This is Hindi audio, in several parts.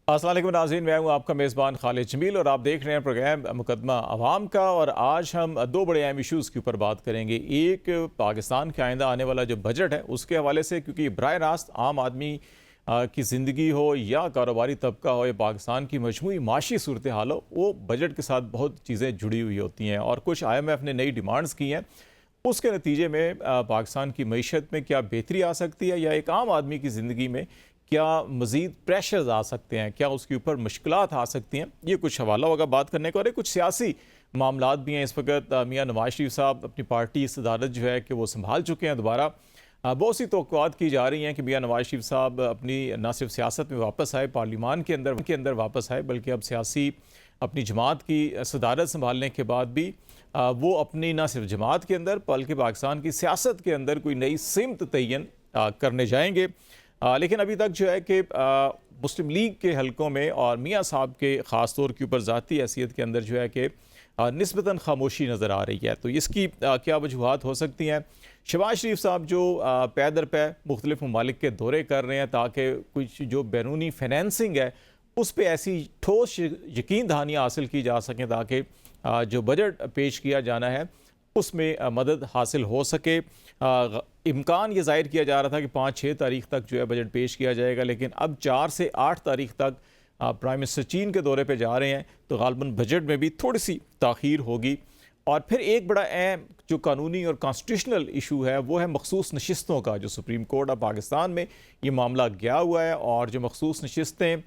अस्सलाम वालेकुम नाज़रीन, मैं हूँ आपका मेज़बान खालिद जमील और आप देख रहे हैं प्रोग्राम मुकदमा अवाम का। और आज हम दो बड़े अहम इशूज़ के ऊपर बात करेंगे। एक, पाकिस्तान के आइंदा आने वाला जो बजट है उसके हवाले से, क्योंकि बराह रास्त आम आदमी की ज़िंदगी हो या कारोबारी तबका हो या पाकिस्तान की मजमूई माशी सूरत हाल हो, वो बजट के साथ बहुत चीज़ें जुड़ी हुई होती हैं। और कुछ IMF ने नई डिमांड्स की हैं, उसके नतीजे में पाकिस्तान की मईशत में क्या बेहतरी आ सकती है या एक आम आदमी की ज़िंदगी में क्या मज़ीद प्रेशर्स आ सकते हैं, क्या उसके ऊपर मुश्किलात आ सकती हैं, ये कुछ हवाला होगा बात करने का। और कुछ सियासी मामलात भी हैं। इस वक्त मियाँ नवाज शरीफ साहब अपनी पार्टी सदारत जो है कि वो संभाल चुके हैं दोबारा। बहुत सी तवक्कुआत की जा रही हैं कि मियाँ नवाज शरीफ साहब अपनी न सिर्फ सियासत में वापस आए, पार्लियामान के अंदर वापस आए, बल्कि अब सियासी अपनी जमात की सदारत संभालने के बाद भी वो अपनी न सिर्फ जमात के अंदर बल्कि पाकिस्तान की सियासत के अंदर कोई नई सिमत तयन करने जाएंगे। लेकिन अभी तक जो है कि मुस्लिम लीग के हलकों में और मियाँ साहब के ख़ास तौर के ऊपर ज़ाती हैसियत के अंदर जो है कि निस्बतन खामोशी नज़र आ रही है। तो इसकी क्या वजूहात हो सकती हैं? शहबाज शरीफ साहब जो पै दर पै मुख्तलिफ ममालिक के दौरे कर रहे हैं ताकि कुछ जो बैरूनी फाइनेंसिंग है उस पर ऐसी ठोस यकीन दहानियाँ हासिल की जा सकें ताकि जो बजट पेश किया जाना है उसमें मदद हासिल हो सके। इम्कान ये ज़ाहिर किया जा रहा था कि 5-6 तारीख तक जो है बजट पेश किया जाएगा, लेकिन अब 4 से 8 तारीख तक प्राइम मिनिस्टर चीन के दौरे पे जा रहे हैं, तो गालबन बजट में भी थोड़ी सी ताख़ीर होगी। और फिर एक बड़ा अहम जो कानूनी और कॉन्स्टिट्यूशनल इशू है वो है मखसूस नशिस्तों का। जो सुप्रीम कोर्ट ऑफ पाकिस्तान में ये मामला गया हुआ है और जो मखसूस नशिस्तें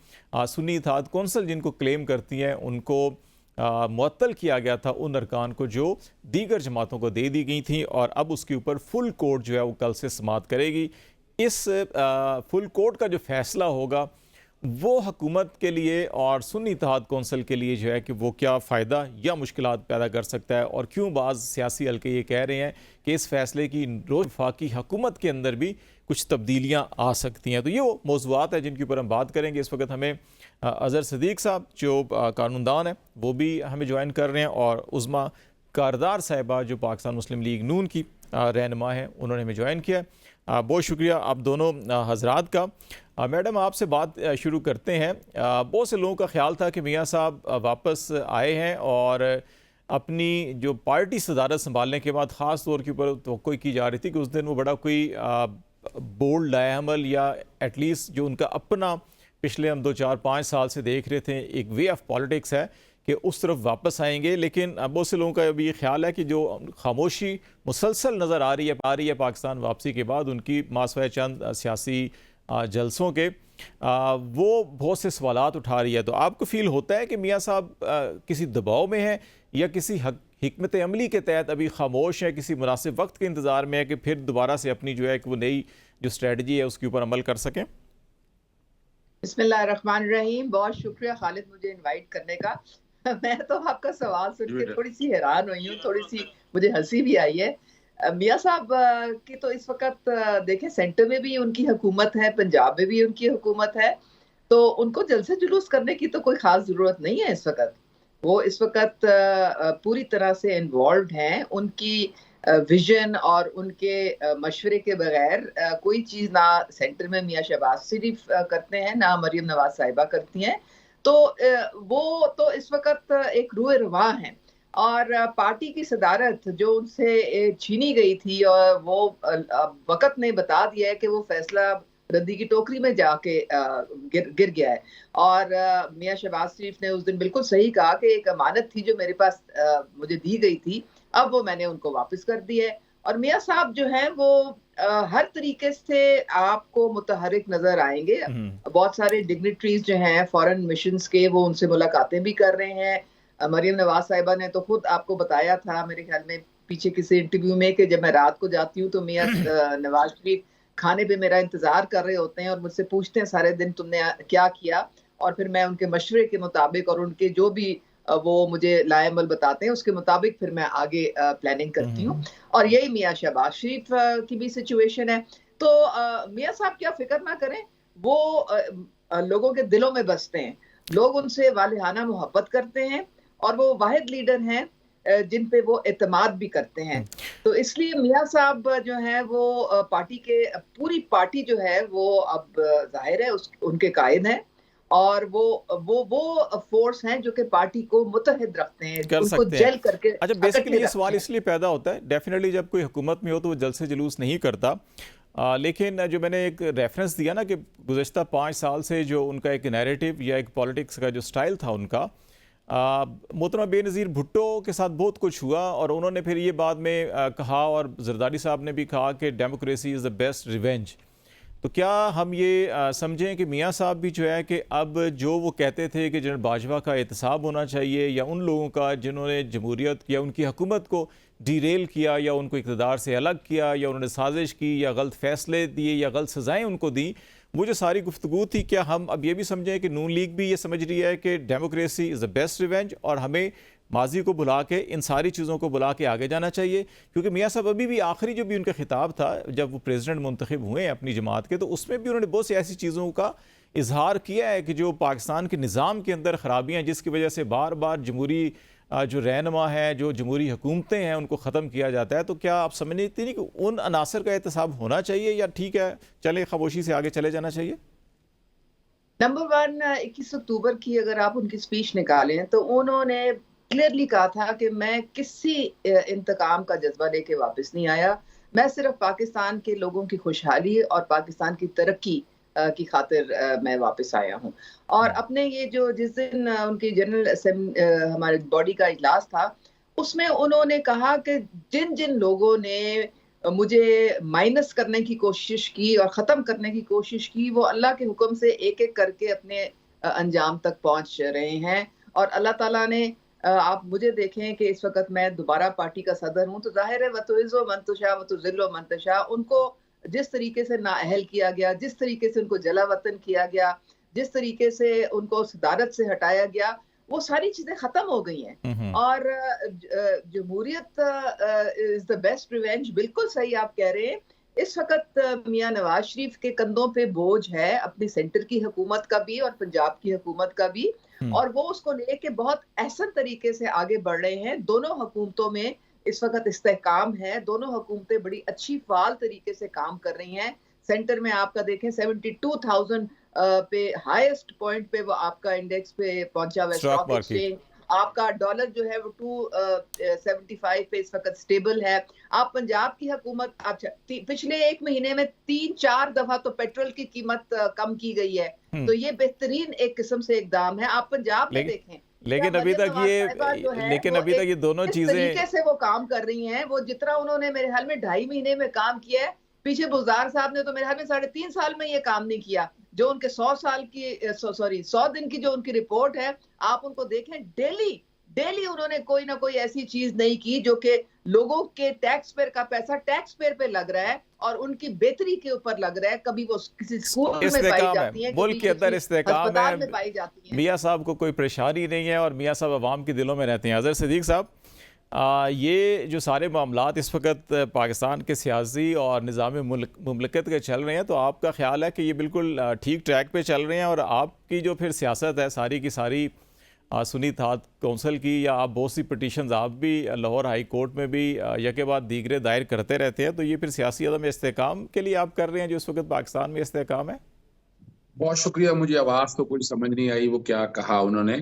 सुन्नी इत्तेहाद कौंसिल जिनको क्लेम करती हैं उनको मुअत्तल किया गया था उन अरकान को जो दीगर जमातों को दे दी गई थी, और अब उसके ऊपर फुल कोर्ट जो है वो कल से समाअत करेगी। इस फुल कोर्ट का जो फैसला होगा वो हुकूमत के लिए और सुन्नी इत्तेहाद कौंसिल के लिए जो है कि वो क्या फ़ायदा या मुश्किलात पैदा कर सकता है, और क्यों बाज़ सियासी हल्के ये कह रहे हैं कि इस फैसले की रोज़ वफाकी हुकूमत के अंदर भी कुछ तब्दीलियाँ आ सकती हैं। तो ये वो मौज़ूआत हैं जिनके ऊपर हम बात करेंगे। इस वक्त हमें अज़हर सदीक़ साहब जो कानूनदान है वो भी हमें ज्वाइन कर रहे हैं, और उज़्मा कारदार साहिबा जो पाकिस्तान मुस्लिम लीग नून की रहनुमा है उन्होंने हमें ज्वाइन किया। बहुत शुक्रिया आप दोनों हजरात का। मैडम, आपसे बात शुरू करते हैं। बहुत से लोगों का ख्याल था कि मियाँ साहब वापस आए हैं और अपनी जो पार्टी सदारत संभालने के बाद ख़ास तौर के ऊपर तवक्को की जा रही थी कि उस दिन वो बड़ा कोई बोल्ड लाएअमल या एटलीस्ट जो उनका अपना पिछले हम 2-4-5 साल से देख रहे थे एक वे ऑफ पॉलिटिक्स है कि उस तरफ वापस आएंगे। लेकिन बहुत से लोगों का भी ये ख्याल है कि जो खामोशी मुसलसल नज़र आ रही है पाकिस्तान वापसी के बाद उनकी मासवाए चंद सियासी जलसों के, वो बहुत से सवालात उठा रही है। तो आपको फील होता है कि मियाँ साहब किसी दबाव में हैं या किसी हिकमत अमली के तहत अभी खामोश है, किसी मुनासिब वक्त के इंतज़ार में है कि फिर दोबारा से अपनी जो है कि वो नई जो स्ट्रेटजी है उसके ऊपर अमल कर सकें? बिस्मिल्लाहिर्रहमानिर्रहीम। बहुत शुक्रिया खालिद मुझे इनवाइट करने का। मैं तो आपका सवाल सुन के थोड़ी सी हैरान हुई हूँ, थोड़ी सी मुझे हंसी भी आई है। मियाँ साहब की तो इस वक्त देखें सेंटर में भी उनकी हुकूमत है, पंजाब में भी उनकी हुकूमत है, तो उनको जलसे जुलूस करने की तो कोई खास जरूरत नहीं है इस वक्त। वो इस वक्त पूरी तरह से इन्वॉल्व हैं। उनकी विजन और उनके मशवरे के बगैर कोई चीज़ ना सेंटर में मियाँ शहबाज शरीफ करते हैं, ना मरियम नवाज साहिबा करती हैं। तो वो तो इस वक्त एक रूए रवां हैं, और पार्टी की सदारत जो उनसे छीनी गई थी और वो वक्त ने बता दिया है कि वो फैसला रद्दी की टोकरी में जाके गिर गया है। और मियाँ शहबाज शरीफ ने उस दिन बिल्कुल सही कहा कि एक अमानत थी जो मेरे पास मुझे दी गई थी, अब वो मैंने उनको वापस कर दी है। और मियाँ साहब जो हैं वो हर तरीके से आपको मुतहरिक नजर आएंगे। बहुत सारे डिग्निटरीज जो हैं फॉरेन मिशंस के, वो उनसे मुलाकातें भी कर रहे हैं। मरियम नवाज साहिबा ने तो खुद आपको बताया था मेरे ख्याल में पीछे किसी इंटरव्यू में कि जब मैं रात को जाती हूँ तो मियाँ नवाज शरीफ खाने पे मेरा इंतजार कर रहे होते हैं और मुझसे पूछते हैं सारे दिन तुमने क्या किया, और फिर मैं उनके मशवरे के मुताबिक और उनके जो भी वो मुझे लाएमल बताते हैं उसके मुताबिक फिर मैं आगे प्लानिंग करती हूँ। और यही मियाँ शहबाज शरीफ की भी सिचुएशन है। तो मियाँ साहब क्या फिक्र ना करें, वो लोगों के दिलों में बसते हैं, लोग उनसे वालिहाना मोहब्बत करते हैं, और वो वाहिद लीडर हैं जिन पे वो एतमाद भी करते हैं। तो इसलिए मियाँ साहब जो है वो पार्टी के पूरी पार्टी जो है वो अब जाहिर है उनके कायद हैं, और वो फोर्स हैं जो कि पार्टी को मुत्तहिद रखते हैं, कर उनको सकते हैं। जेल करके अच्छा, इकट्ठे बेसिकली ये रखते सवाल हैं। इसलिए पैदा होता है, डेफिनेटली जब कोई हुकूमत में हो तो वो जलसे जुलूस नहीं करता। लेकिन जो मैंने एक रेफरेंस दिया ना कि गुज़श्ता 5 साल से जो उनका एक नैरेटिव या एक पॉलिटिक्स का जो स्टाइल था उनका, मोहतरमा बेनज़ीर भुट्टो के साथ बहुत कुछ हुआ और उन्होंने फिर ये बाद में कहा, और जरदारी साहब ने भी कहा कि democracy is the best revenge. तो क्या हम ये समझें कि मियाँ साहब भी जो है कि अब जो वो कहते थे कि जनरल बाजवा का एहतसाब होना चाहिए, या उन लोगों का जिन्होंने जमहूरियत या उनकी हुकूमत को डीरेल किया या उनको इक़्तिदार से अलग किया या उन्होंने साजिश की या गलत फ़ैसले दिए या गलत सज़ाएँ उनको दी, वो जो सारी गुफ्तगू थी, क्या हम अब ये भी समझें कि नून लीग भी ये समझ रही है कि democracy is the best revenge और हमें माजी को बुला के इन सारी चीज़ों को बुला के आगे जाना चाहिए? क्योंकि मियाँ साहब अभी भी आखिरी जो भी उनका खिताब था जब वो प्रेसिडेंट मुंतखब हुए हैं अपनी जमात के, तो उसमें भी उन्होंने बहुत सी ऐसी चीज़ों का इजहार किया है कि जो पाकिस्तान के निज़ाम के अंदर ख़राबियाँ, जिसकी वजह से बार बार जमहूरी जो रहनुमा है, जो जमहूरी हुकूमतें हैं, उनको ख़त्म किया जाता है। तो क्या आप समझते नहीं कि उन अनासर का एहतसाब होना चाहिए, या ठीक है चले खामोशी से आगे चले जाना चाहिए? नंबर वन, 21 अक्टूबर की अगर आप उनकी स्पीच निकालें तो उन्होंने क्लियरली कहा था कि मैं किसी इंतकाम का जज्बा लेके वापस नहीं आया, मैं सिर्फ पाकिस्तान के लोगों की खुशहाली और पाकिस्तान की तरक्की की खातिर मैं वापस आया हूँ। और अपने ये जो जिस दिन उनकी जनरल हमारे बॉडी का इजलास था, उसमें उन्होंने कहा कि जिन जिन लोगों ने मुझे माइनस करने की कोशिश की और ख़त्म करने की कोशिश की, वो अल्लाह के हुक्म से एक-एक करके अपने अंजाम तक पहुँच रहे हैं। और अल्लाह ताला ने आप मुझे देखें कि इस वक़्त मैं दोबारा पार्टी का सदर हूँ, तो ज़ाहिर है वतुइज़्ज़ु मन तशा वतुज़िल्लु मन तशा, उनको जिस तरीके से नाअहल किया गया, जिस तरीके से उनको जलावतन किया गया, जिस तरीके से उनको सदारत से हटाया गया, वो सारी चीज़ें ख़त्म हो गई हैं। और जमहूरियत इज़ द बेस्ट रिवेंज, बिल्कुल सही आप कह रहे हैं। इस वक़्त मियाँ नवाज़ शरीफ के कंधों पे बोझ है अपनी सेंटर की हुकूमत का भी और पंजाब की हुकूमत का भी, और वो उसको लेके बहुत अहसन तरीके से आगे बढ़ रहे हैं। दोनों हुकूमतों में इस वक़्त इस्तेहकाम है, दोनों हुकूमतें बड़ी अच्छी फ़ाल तरीके से काम कर रही हैं। सेंटर में आपका देखें 72,000 पे हाईएस्ट पॉइंट पे वो आपका इंडेक्स पे पहुंचा हुआ है स्टॉक स्टॉक मार्केट। एक्सचेंज। आपका डॉलर जो है वो 275 पे इस वक्त स्टेबल है। आप पंजाब की हुकूमत, अच्छा पिछले 1 महीने में 3-4 दफा तो पेट्रोल की कीमत कम की गई है, तो ये बेहतरीन एक किस्म से इकदाम है। आप पंजाब में लेकिन देखें, लेकिन अभी मरियम तक नवाज साहिबा जो ये है लेकिन वो अभी तक एक ये दोनों किस चीज़ें। तरीके से वो काम कर रही हैं, वो जितना उन्होंने मेरे ख्याल में 2.5 महीने में काम किया है, पीछे बुज़दार साहब ने तो मेरे ख्याल में 3.5 साल में ये काम नहीं किया। जो उनके 100 साल की सॉरी 100 दिन की जो उनकी रिपोर्ट है, आप उनको देखें, डेली डेली उन्होंने कोई ना कोई ऐसी चीज नहीं की जो कि लोगों के टैक्स पेयर का पैसा टैक्स पेयर पे लग रहा है और उनकी बेहतरी के ऊपर लग रहा है। कभी वो किसी स्कूल में पाई इस्तेकाम है, जाती है, मुल्क कभी के अंदर किसी इस्तेकाम है। अस्पताल में पाई जाती है। मियाँ साहब को कोई परेशानी नहीं है और मियाँ साहब अवाम के दिलों में रहते हैं। अज़हर सिद्दीक़ साहब, ये जो सारे मामलात इस वक्त पाकिस्तान के सियासी और निज़ाम मुमलकत के चल रहे हैं, तो आपका ख्याल है कि ये बिल्कुल ठीक ट्रैक पे चल रहे हैं? और आपकी जो फिर सियासत है सारी की सारी सुन्नी इत्तेहाद कौंसिल की, या आप बहुत सी पटिशन्स आप भी लाहौर हाई कोर्ट में भी यके बाद दीगरे दायर करते रहते हैं, तो ये फिर सियासी अदम इस्तेहकाम के लिए आप कर रहे हैं जो इस वक्त पाकिस्तान में इस्तेहकाम है? बहुत शुक्रिया। मुझे आवाज तो कुछ समझ नहीं आई वो क्या कहा उन्होंने,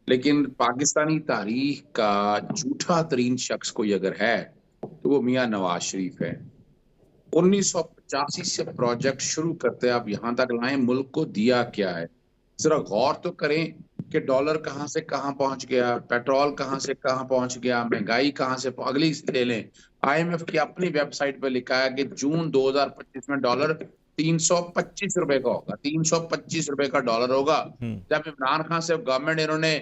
लेकिन पाकिस्तानी तारीख का झूठा तरीन शख्स कोई अगर है तो वो मियाँ नवाज शरीफ है। 1985 से प्रोजेक्ट शुरू करते आप यहाँ तक लाए, मुल्क को दिया क्या है? जरा गौर तो करें कि डॉलर कहाँ से कहाँ पहुंच गया, पेट्रोल कहाँ से कहाँ पहुंच गया, महंगाई कहाँ से अगली ले लें। IMF की अपनी वेबसाइट पर लिखा है कि जून 2025 में डॉलर 325 रुपए का होगा, 325 रुपए का डॉलर होगा। जब इमरान खान से गवर्नमेंट इन्होंने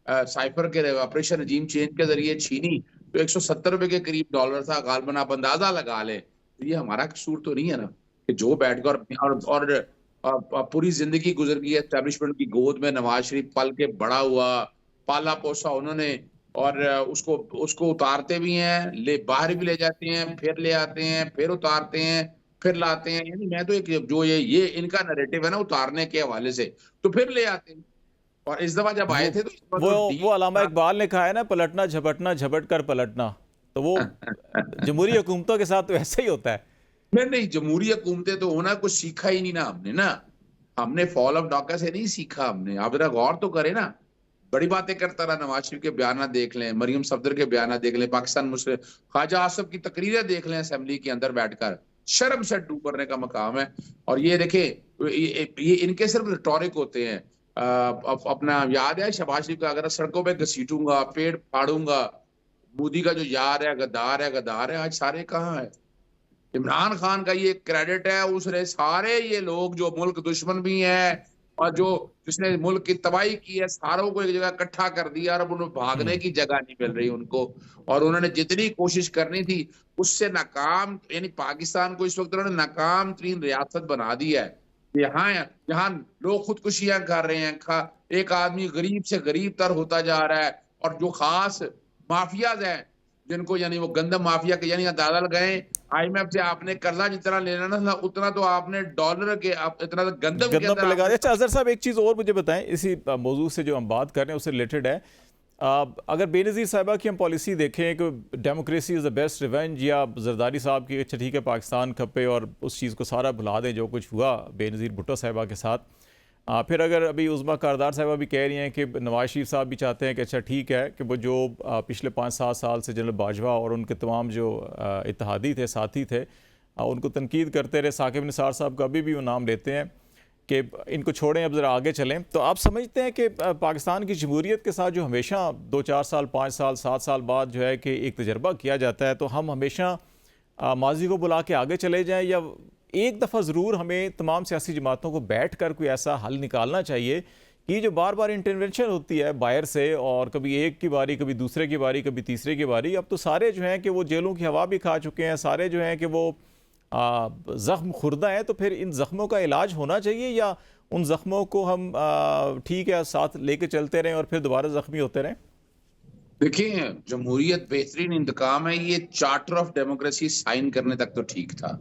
साइफर के ऑपरेशन रजीम चेंज के जरिए छीनी तो 170 रुपए के करीब डॉलर था। गालबन आप अंदाजा लगा ले, तो ये हमारा कसूर तो नहीं है ना कि जो बैठकर और पूरी जिंदगी गुजर गई एस्टेब्लिशमेंट की गोद में नवाज शरीफ पल के बड़ा हुआ, पाला पोसा उन्होंने, और उसको उतारते भी हैं, ले बाहर भी ले जाते हैं, फिर ले आते हैं, फिर उतारते हैं, फिर लाते हैं। यानी मैं तो एक जो ये इनका नैरेटिव है ना उतारने के हवाले से, तो फिर ले आते हैं। और इस दफा जब आए थे तो इस बार वो अल्लामा इकबाल ने कहा है ना, पलटना झपटना झपट कर पलटना, तो वो जमहूरी हुकूमतों के साथ तो ऐसा ही होता है। नहीं, जमहूरी हुकूमतें तो होना कुछ सीखा ही नहीं ना हमने ना। हमने फॉल ऑफ डॉका से नहीं सीखा। हमने, आप जरा गौर तो करें ना, बड़ी बातें करता रहा, नवाज शरीफ के बयान देख लें, मरियम सफदर के बयान देख लें, पाकिस्तान मुस्लिम ख्वाजा आसफ की तकरीरें देख लें असेंबली के अंदर बैठकर, शर्म से डूब करने का मकाम है। और ये देखें, ये इनके सिर्फ रिटोरिक होते हैं। अपना याद है शहबाज शरीफ का, अगर सड़कों पे घसीटूंगा, पेड़ फाड़ूंगा, मोदी का जो यार है, गद्दार है, आज सारे कहाँ है? इमरान खान का ये क्रेडिट है, उसने सारे ये लोग जो मुल्क दुश्मन भी हैं और जो जिसने मुल्क की तबाही की है, सारों को एक जगह इकट्ठा कर दिया और अब उन्हें भागने की जगह नहीं मिल रही उनको। और उन्होंने जितनी कोशिश करनी थी उससे नाकाम, यानी पाकिस्तान को इस वक्त उन्होंने नाकाम तरीन रियासत बना दी है। यहाँ लोग खुदकुशियां कर रहे हैं, एक आदमी गरीब से गरीब तर होता जा रहा है, और जो खास माफियाज हैं जिनको, यानी वो गंदम माफिया के, यानी अंदाजा लगाएं IMF से आपने कर्जा जितना लेना ना उतना तो आपने डॉलर के इतना तो गंदम के अंदर लगा। अच्छा अजहर साहब, एक चीज़ और मुझे बताएं, इसी मौजू से जो हम बात कर रहे हैं उससे रिलेटेड है। अगर बेनज़ीर साहिबा की हम पॉलिसी देखें कि democracy is the best revenge, या जरदारी साहब की अच्छा ठीक है पाकिस्तान खपे और उस चीज़ को सारा भुला दें जो कुछ हुआ बेनज़ीर भुट्टो साहिबा के साथ, फिर अगर अभी उज़मा कारदार साहिबा भी कह रही हैं कि नवाज शरीफ साहब भी चाहते हैं कि अच्छा ठीक है कि वो जो पिछले 5-7 साल से जनरल बाजवा और उनके तमाम जो इत्तेहादी थे, साथी थे, उनको तनकीद करते रहे, साकिब निसार साहब का अभी भी वो नाम लेते हैं कि इनको छोड़ें, अब ज़रा आगे चलें। तो आप समझते हैं कि पाकिस्तान की जमहूरियत के साथ जो हमेशा 2-4 साल, 5 साल, 7 साल बाद जो है कि एक तजर्बा किया जाता है, तो हम हमेशा माजी को बुला के आगे चले जाएं, या एक दफ़ा ज़रूर हमें तमाम सियासी जमातों को बैठ कर कोई ऐसा हल निकालना चाहिए कि जो बार बार इंटरवेंशन होती है बाहर से, और कभी एक की बारी, कभी दूसरे की बारी, कभी तीसरे की बारी, अब तो सारे जो हैं कि वो जेलों की हवा भी खा चुके हैं, सारे जो हैं कि वो ज़ख्म खुर्दा है, तो फिर इन ज़ख्मों का इलाज होना चाहिए, या उन ज़ख्मों को हम ठीक है साथ लेके चलते रहें और फिर दोबारा ज़ख्मी होते रहें? देखिए, जमहूरियत बेहतरीन इंतकाम है, ये चार्टर ऑफ डेमोक्रेसी साइन करने तक तो ठीक था।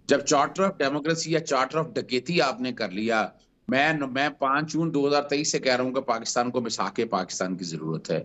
जब चार्टर ऑफ डेमोक्रेसी या चार्टर ऑफ डकैती आपने कर लिया, मैं 5 जून 2023 से कह रहा हूं कि पाकिस्तान को मिसाके पाकिस्तान की जरूरत है।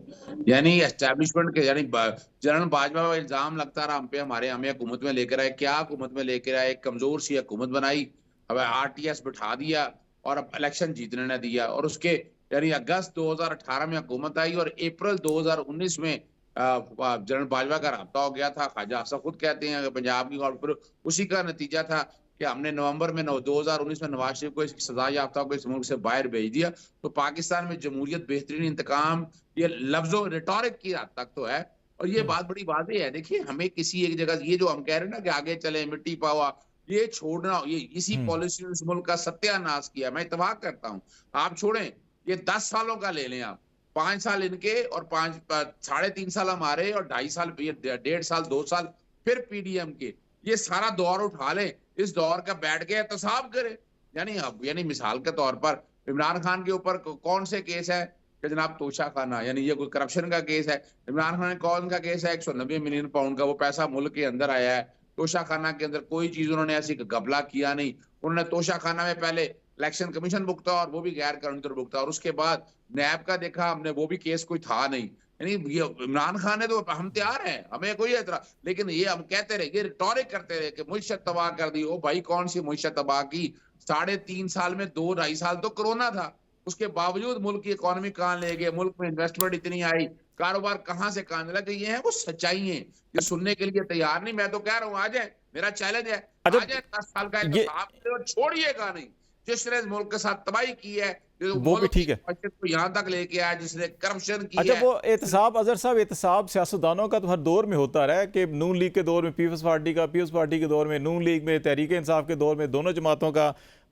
यानी एस्टेब्लिशमेंट के, यानी जनरल बाजवा का इल्जाम लगता रहा हम पे, हमें हुकूमत में लेकर आए, क्या हुकूमत में लेकर आए? एक कमजोर सी हुकूमत बनाई, अब RTS बिठा दिया और अब इलेक्शन जीतने न दिया, और उसके यानी अगस्त 2018 में हुकूमत आई और अप्रैल 2019 में जनरल बाजवा का राब्ता हो गया था। ख्वाजा आसफ खुद कहते हैं पंजाब की गवर्नमेंट, उसी का नतीजा था कि हमने नवंबर में 2019 में नवाज शरीफ को इस सजा याफ्ता को इस मुल्क से बाहर भेज दिया। तो पाकिस्तान में जमहूरियत बेहतरीन इंतकाम, ये लफ्जों रिटोरिक की हद तक तो है, और ये बात बड़ी वाज़ेह है। देखिए, हमें किसी एक जगह, ये जो हम कह रहे हैं ना कि आगे चले, मिट्टी पावा, ये छोड़ना, ये इसी पॉलिसी ने इस मुल्क का सत्यानाश किया। मैं इत्तेफाक करता हूँ, आप छोड़ें, ये 10 सालों का ले लें आप, 5 साल इनके और 3.5 साल हमारे और 2.5 साल, 1.5 साल, 2 साल फिर PDM के, ये सारा दौर उठा लें, इस दौर का बैठ के एहतसाब करें। यानी मिसाल के तौर पर इमरान खान के ऊपर कौन से केस है कि जनाब तोशा खाना, यानी ये कोई करप्शन का केस है? इमरान खान कौन का केस है? 190 मिलियन पाउंड का वो पैसा मुल्क के अंदर आया है। तोशा खाना के अंदर कोई चीज उन्होंने ऐसी घपला किया नहीं। उन्होंने तोशा खाना में पहले इलेक्शन कमीशन भुगता और वो भी गैर कानूनी भुगता, और उसके बाद नैब का देखा हमने, वो भी केस कोई था नहीं। यानी ये इमरान खान है तो हम तैयार हैं, हमें कोई एतराज, लेकिन ये हम कहते रहे, ये रिटोरिक करते रहे कि मुइशत तबाह कर दी। ओ भाई, कौन सी मुइशत तबाह की? 3.5 साल में 2-2.5 साल तो कोरोना था, उसके बावजूद मुल्क की इकोनॉमी कहां ले गए, मुल्क में इन्वेस्टमेंट इतनी आई, कारोबार कहां से कहां लगा। ये है वो सच्चाई है, ये सुनने के लिए तैयार नहीं। मैं तो कह रहा हूं, आ जाए, मेरा चैलेंज है, आ जाए, 10 साल का इंतजाम छोड़िएगा नहीं। जिसने मुल्क के साथ तबाही की है, वो भी ठीक है, तो यहाँ तक लेके आया, जिसने करप्शन की अच्छा है। वो एहतसाब, अजहर साहब, एहतसाब सियासतदानों का तो हर दौर में होता रहा है कि नून लीग के दौर में पीपल्स पार्टी का, पीपल्स पार्टी के दौर में नून लीग में, तहरीक इंसाफ के दौर में दोनों जमातों का,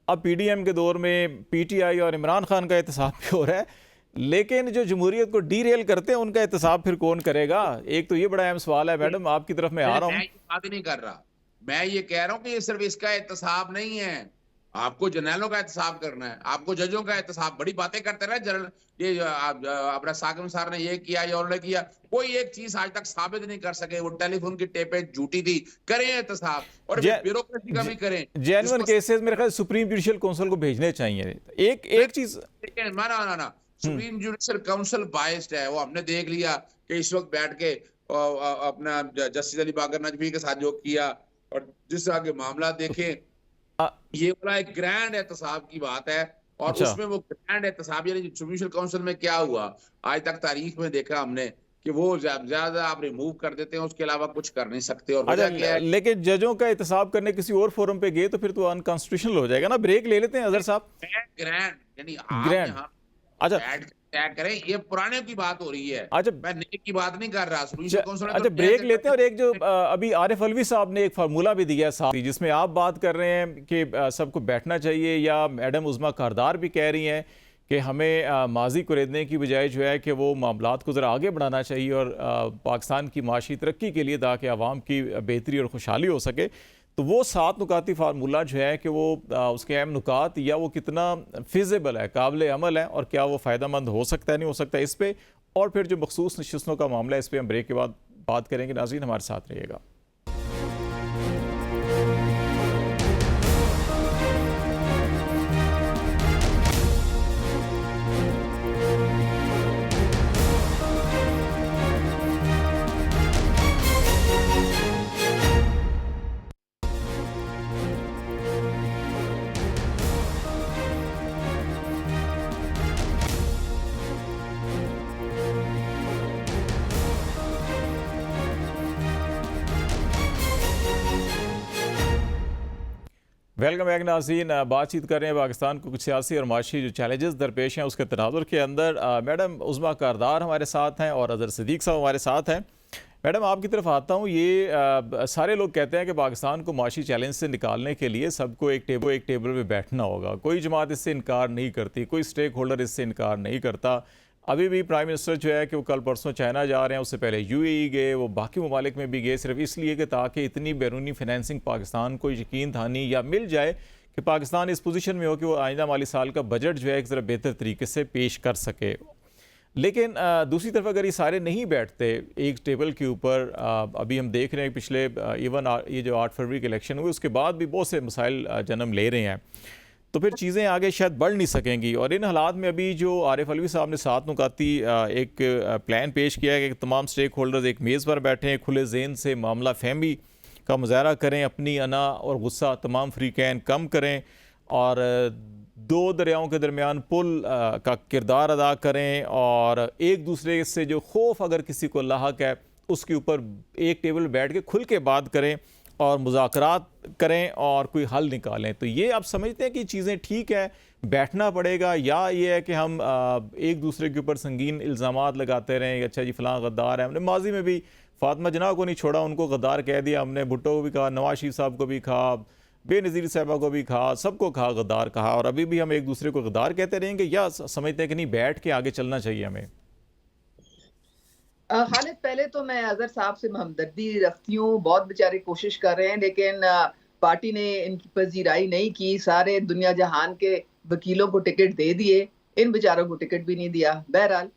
अब PDM के दौर में PTI और इमरान खान का एहतसाब भी हो रहा है। लेकिन जो जमहूरियत को डीरेल करते हैं उनका एहतसाब फिर कौन करेगा? एक तो ये बड़ा अहम सवाल है। मैडम, आपकी तरफ मैं आ रहा हूँ। मैं बात नहीं कर रहा, मैं ये कह रहा हूँ कि ये सिर्फ इसका एहतसाब नहीं है, आपको जर्नलों का एहतसाब करना है, आपको जजों का एहतसाब। बड़ी बातें करते रहे जनरल, ये अपना साकिब साहब ने ये किया या उन्होंने किया, कोई एक चीज आज तक साबित नहीं कर सके। वो टेलीफोन की टेपें झूठी थी, करें एहतसाब, और ब्यूरोक्रेसी का भी करें। जेन्युइन केसेस मेरे ख्याल सुप्रीम जुडिशियल काउंसिल को भेजने चाहिए। एक चीज ना सुप्रीम जुडिशियल काउंसिल बायस्ड है, वो हमने देख लिया कि इस वक्त बैठ के अपना जस्टिस अली बाकर नजमी के साथ जो किया, और जिस तरह के मामला देखें, अ, ये वाला एक ग्रैंड एहतसाब की बात है, और अच्छा। उसमें वो ग्रैंड एहतसाब यानी जुडिशल काउंसिल में क्या हुआ आज तक तारीख में देखा हमने कि वो ज्यादा आप रिमूव कर देते हैं, उसके अलावा कुछ कर नहीं सकते। और अच्छा, वजह क्या है? लेकिन जजों का एहतसाब करने किसी और फोरम पे गए तो फिर तो अनकॉन्स्टिट्यूशनल हो जाएगा ना। ब्रेक ले लेते हैं अजहर साहब। ग्रैंड यानी आप ग्रैंड। यहाँ अच्छा। बैठ के तय करें, ये पुराने की बात हो रही है, अच्छा। मैं नए की बात नहीं कर रहा। जुडिशल काउंसिल ने तो अच्छा, नए ब्रेक से लेते हैं। और एक जो कर अभी आरिफ अलवी साहब ने एक फार्मूला भी दिया है साथ ही, जिसमें आप बात कर रहे हैं कि सबको बैठना चाहिए, या मैडम उज़मा कारदार भी कह रही हैं कि हमें माजी कुरेदने की बजाय जो है कि वो मामलात को ज़रा आगे बढ़ाना चाहिए और पाकिस्तान की माशी तरक्की के लिए, ताकि आवाम की बेहतरी और खुशहाली हो सके। तो वो 7 नुकाती फार्मूला जो है कि वो उसके अहम नुकात, या वो कितना फिजिबल है, काबिल अमल है, और क्या वो फ़ायदेमंद हो सकता है नहीं हो सकता, इस पे, और फिर जो मखसूस नशिस्तों का मामला है, इस पर हम ब्रेक के बाद बात करेंगे। नाज़रीन, हमारे साथ रहिएगा। वेलकम बैक नाज़रीन। बातचीत कर रहे हैं पाकिस्तान को कुछ सियासी और माशी जो चैलेंजेस दरपेश हैं उसके तनाजुर के अंदर। मैडम उज़मा कारदार हमारे साथ हैं और अज़हर सिद्दीक साहब हमारे साथ हैं। मैडम, आपकी तरफ आता हूँ। ये सारे लोग कहते हैं कि पाकिस्तान को माशी चैलेंज से निकालने के लिए सबको एक टेबल पे बैठना होगा। कोई जमात इससे इनकार नहीं करती, कोई स्टेक होल्डर इससे इनकार नहीं करता। अभी भी प्राइम मिनिस्टर जो है कि वो कल परसों चाइना जा रहे हैं, उससे पहले यूएई गए, वो बाकी ममालिक में भी गए, सिर्फ इसलिए कि ताकि इतनी बैरूनी फिनेंसिंग पाकिस्तान को यकीन दहानी या मिल जाए कि पाकिस्तान इस पोजीशन में हो कि वो आइंदा माली साल का बजट जो है एक ज़रा बेहतर तरीके से पेश कर सके। लेकिन दूसरी तरफ अगर ये सारे नहीं बैठते एक टेबल के ऊपर, अभी हम देख रहे हैं पिछले इवन ये जो 8 फरवरी के इलेक्शन हुए उसके बाद भी बहुत से मसाइल जन्म ले रहे हैं, तो फिर चीज़ें आगे शायद बढ़ नहीं सकेंगी। और इन हालात में अभी जो आरिफ अलवी साहब ने 7 नुकाती एक प्लान पेश किया है कि तमाम स्टेक होल्डर्स एक मेज़ पर बैठें, खुले ज़हन से मामला फहमी का मुजाहरा करें, अपनी अना और गुस्सा तमाम फ्रीकैन कम करें, और 2 दरियाओं के दरमियान पुल का किरदार अदा करें, और एक दूसरे से जो खौफ अगर किसी को लाहक है उसके ऊपर एक टेबल बैठ के खुल के बात करें और मुज़ाकरात करें और कोई हल निकालें। तो ये आप समझते हैं कि चीज़ें ठीक है, बैठना पड़ेगा, या ये है कि हम एक दूसरे के ऊपर संगीन इल्ज़ामात लगाते रहें, अच्छा जी फ़लाँ गद्दार है। हमने माजी में भी फातिमा जना को नहीं छोड़ा, उनको गद्दार कह दिया, हमने भुट्टो को भी कहा, नवाज शरीफ साहब को भी कहा, बेनज़ीर साहबा को भी कहा, सबको कहा, गद्दार कहा, और अभी भी हम एक दूसरे को गद्दार कहते रहेंगे, या समझते हैं कि नहीं बैठ के आगे चलना चाहिए हमें? खालिद, पहले तो मैं अजहर साहब से हमदर्दी रखती हूँ। बहुत बेचारे कोशिश कर रहे हैं, लेकिन पार्टी ने इनकी पजीराई नहीं की। सारे दुनिया जहान के वकीलों को टिकट दे दिए, इन बेचारों को टिकट भी नहीं दिया। बहरहाल,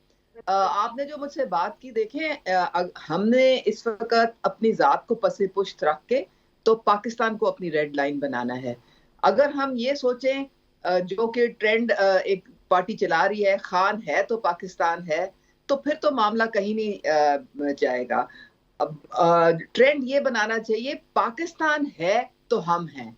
आपने जो मुझसे बात की, देखें, हमने इस वक्त अपनी जात को पसे पुश्त रख के तो पाकिस्तान को अपनी रेड लाइन बनाना है। अगर हम ये सोचें जो कि ट्रेंड एक पार्टी चला रही है, खान है तो पाकिस्तान है, तो फिर तो मामला कहीं नहीं जाएगा। अब ट्रेंड ये बनाना चाहिए, पाकिस्तान है तो हम हैं,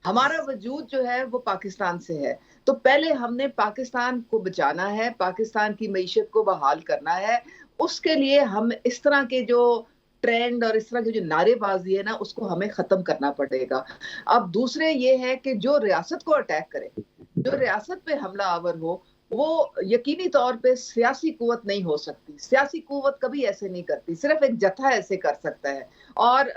हमारा वजूद जो है वो पाकिस्तान से है। तो पहले हमने पाकिस्तान को बचाना है, पाकिस्तान की मईशत को बहाल करना है। उसके लिए हम इस तरह के जो ट्रेंड और इस तरह की जो नारेबाजी है ना, उसको हमें खत्म करना पड़ेगा। अब दूसरे ये है कि जो रियासत को अटैक करे, जो रियासत पे हमला आवर हो, वो यकीनी तौर पे सियासी कुव्वत नहीं हो सकती। सियासी कुव्वत कभी ऐसे नहीं करती, सिर्फ एक जत्था ऐसे कर सकता है। और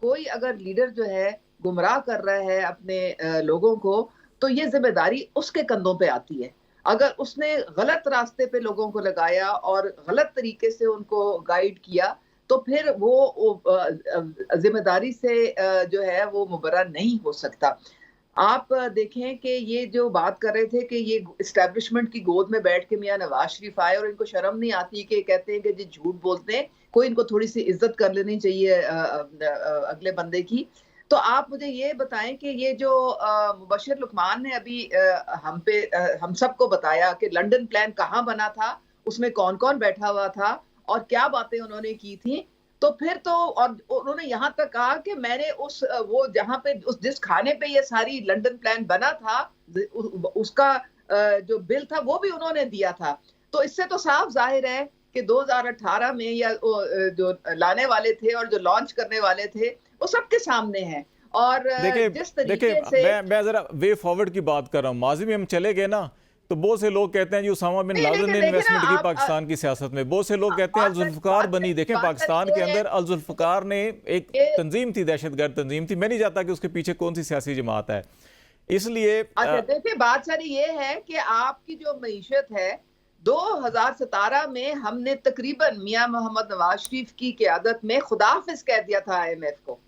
कोई अगर लीडर जो है गुमराह कर रहा है अपने लोगों को, तो ये जिम्मेदारी उसके कंधों पे आती है। अगर उसने गलत रास्ते पे लोगों को लगाया और गलत तरीके से उनको गाइड किया, तो फिर वो जिम्मेदारी से जो है वो मुबर्रा नहीं हो सकता। आप देखें कि ये जो बात कर रहे थे कि ये इस्टेब्लिशमेंट की गोद में बैठ के मियां नवाज शरीफ आए और इनको शर्म नहीं आती कि कहते हैं कि जी झूठ बोलते हैं, कोई इनको थोड़ी सी इज्जत कर लेनी चाहिए अगले बंदे की। तो आप मुझे ये बताएं कि ये जो मुबशर लुकमान ने अभी हम सबको बताया कि लंदन प्लान कहाँ बना था, उसमें कौन कौन बैठा हुआ था और क्या बातें उन्होंने की थी, तो फिर तो और उन्होंने यहाँ तक कहा कि मैंने वो जहाँ पे जिस खाने पे ये सारी लंदन प्लान बना था उसका जो बिल था वो भी उन्होंने दिया था। तो इससे तो साफ जाहिर है कि 2018 में या जो लाने वाले थे और जो लॉन्च करने वाले थे वो सबके सामने है। और जिस तरीके से मैं जरा वे फॉरवर्ड की बात कर रहा हूँ, माजी में हम चले गए ना तो बहुत से लोग कहते हैं जी उसामा बिन लादेन ने इन्वेस्टमेंट की पाकिस्तान की सियासत में, बहुत से लोग कहते हैं अल-जुल्फ़िकार बनी। देखें पाकिस्तान के अंदर अल-जुल्फ़िकार ने एक तंजीम थी, दहशतगर्द तंजीम थी, मैं नहीं चाहता कि उसके पीछे कौन सी सियासी जमात है, इसलिए अच्छा देखिए बात सारी ये है कि आपकी जो मईशत है 2017 में हमने तकरीबन मियां मोहम्मद नवाज शरीफ की क़यादत में खुदाफिज कह दिया था IMF को।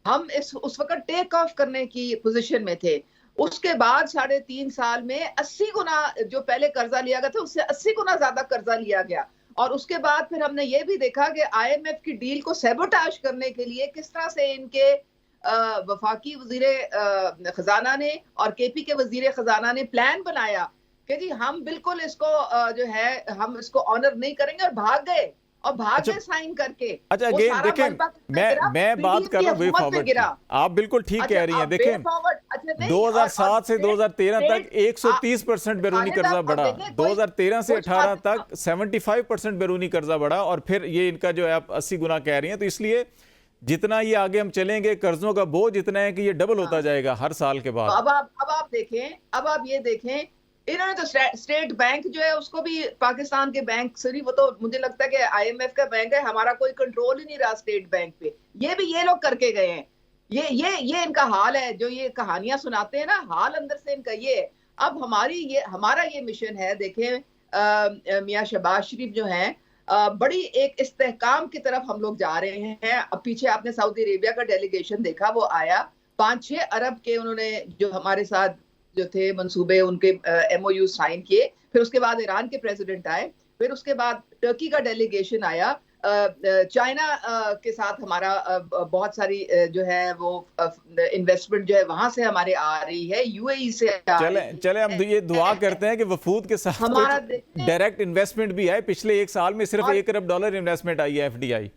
हम उस वक्त टेक ऑफ करने की पोजीशन में थे। उसके बाद 3.5 साल में 80 गुना जो पहले कर्जा लिया गया था उससे 80 गुना ज्यादा कर्जा लिया गया। और उसके बाद फिर हमने ये भी देखा कि IMF की डील को सैबोटाज करने के लिए किस तरह से इनके वफाकी वजीर खजाना ने और KP के वजीर खजाना ने प्लान बनाया कि जी हम बिल्कुल इसको जो है हम इसको ऑनर नहीं करेंगे, और भाग गए साइन करके। अच्छा अगेन देखें मैं बात कर रहा हूँ वे फॉरवर्ड की, आप बिल्कुल ठीक कह रही हैं। देखें 2007 से 2013 तक 130% बैरूनी कर्जा बढ़ा, 2013 से 18 तक 75% बैरूनी कर्जा बढ़ा, और फिर ये इनका जो है आप 80 गुना कह रही हैं। तो इसलिए जितना ये आगे हम चलेंगे कर्जों का बोझ इतना है कि ये डबल होता जाएगा हर साल के बाद। अब आप देखें, अब आप ये देखें इन्होंने तो स्टेट बैंक जो है उसको भी पाकिस्तान के बैंक सॉरी वो तो मुझे लगता है कि IMF का बैंक है, हमारा कोई कंट्रोल ही नहीं रहा स्टेट बैंक पे। ये भी ये लोग करके गए हैं। ये इनका हाल है, जो ये कहानियां सुनाते हैं ना, हाल अंदर से इनका ये है। अब हमारा ये मिशन है। देखें मियां शहबाज शरीफ जो हैं बड़ी एक इस्तेहकाम की तरफ हम लोग जा रहे हैं। अब पीछे आपने सऊदी अरेबिया का डेलीगेशन देखा, वो आया 5-6 अरब के उन्होंने जो हमारे साथ जो थे मंसूबे उनके MOU साइन किए। फिर उसके बाद ईरान के प्रेसिडेंट आए, फिर उसके बाद टर्की का डेलीगेशन आया, चाइना के साथ हमारा बहुत सारी जो है वो इन्वेस्टमेंट जो है वहां से हमारे आ रही है, UAE से चले हम ये दुआ करते हैं कि वफूद के साथ हमारा डायरेक्ट इन्वेस्टमेंट भी है। पिछले 1 साल में सिर्फ $1 अरब इन्वेस्टमेंट आई है FDI।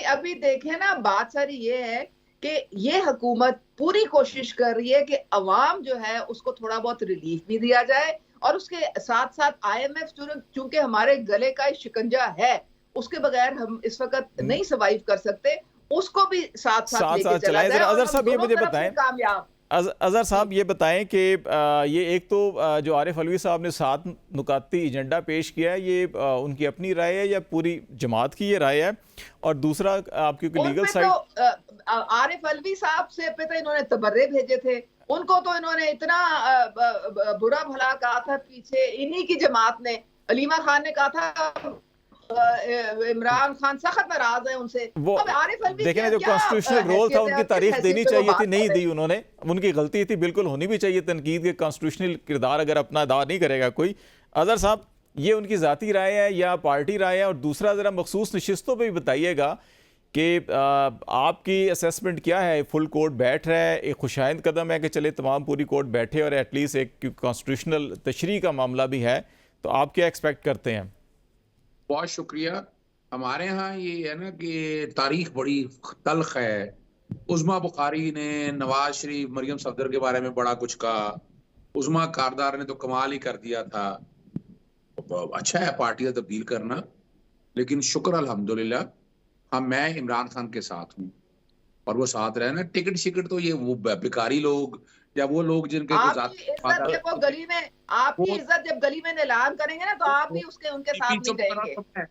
अभी देखें ना, बात सारी ये है कि ये हुकूमत पूरी कोशिश कर रही है कि अवाम जो है उसको थोड़ा बहुत रिलीफ भी दिया जाए, और उसके साथ साथ IMF चूंकि हमारे गले का शिकंजा है, उसके बगैर हम इस वक्त नहीं सर्वाइव कर सकते, उसको भी साथ लेके चला जाए। अजहर साहब ये मुझे बताएं, अजहर साहब ये बताएं कि ये एक तो जो आरिफ अलवी साहब ने 7 नुकाती एजेंडा पेश किया है, ये उनकी अपनी राय है या पूरी जमात की ये राय है? और दूसरा आपकी लीगल साइड आरिफ अलवी साहब से पे तो इन्होंने तबर्रे भेजे थे, उनको तो इन्होंने इतना बुरा भला कहा था पीछे इन्हीं की जमात ने। अलीमा खान ने कहा था इमरान खान सख्त नाराज है उनसे। वो देखें जो कॉन्स्टिट्यूशनल रोल था उनकी तारीफ देनी चाहिए थी, नहीं दी उन्होंने, उनकी गलती थी, बिल्कुल होनी भी चाहिए तनकीद के। कॉन्स्टिट्यूशनल किरदार अगर अपना अदा नहीं करेगा कोई। अजहर साहब ये उनकी ज़ाती राय है या पार्टी राय है? और दूसरा ज़रा मखसूस नशिस्तों पर भी बताइएगा कि आपकी असेसमेंट क्या है? फुल कोर्ट बैठ रहा है, एक खुशाइंद कदम है कि चले तमाम पूरी कोर्ट बैठे और एटलीस्ट एक कॉन्स्टिट्यूशनल तशरीह का मामला भी है, तो आप क्या एक्सपेक्ट करते हैं? बहुत शुक्रिया। हमारे यहाँ ये है ना कि तारीख बड़ी तल्ख है। उज़मा बुखारी ने नवाज शरीफ, मरियम सफदर के बारे में बड़ा कुछ कहा। उज़मा कारदार ने तो कमाल ही कर दिया था। अच्छा है पार्टियां तब्दील करना, लेकिन शुक्र अल्हम्दुलिल्लाह मैं इमरान खान के साथ हूँ और वो साथ रहे ना। टिकट शिकट तो ये वो बेकारी लोग या वो लोग जिनके वो गली में आपकी इज्जत जब गली में ऐलान करेंगे ना तो आप भी उनके साथ नहीं रहेंगे।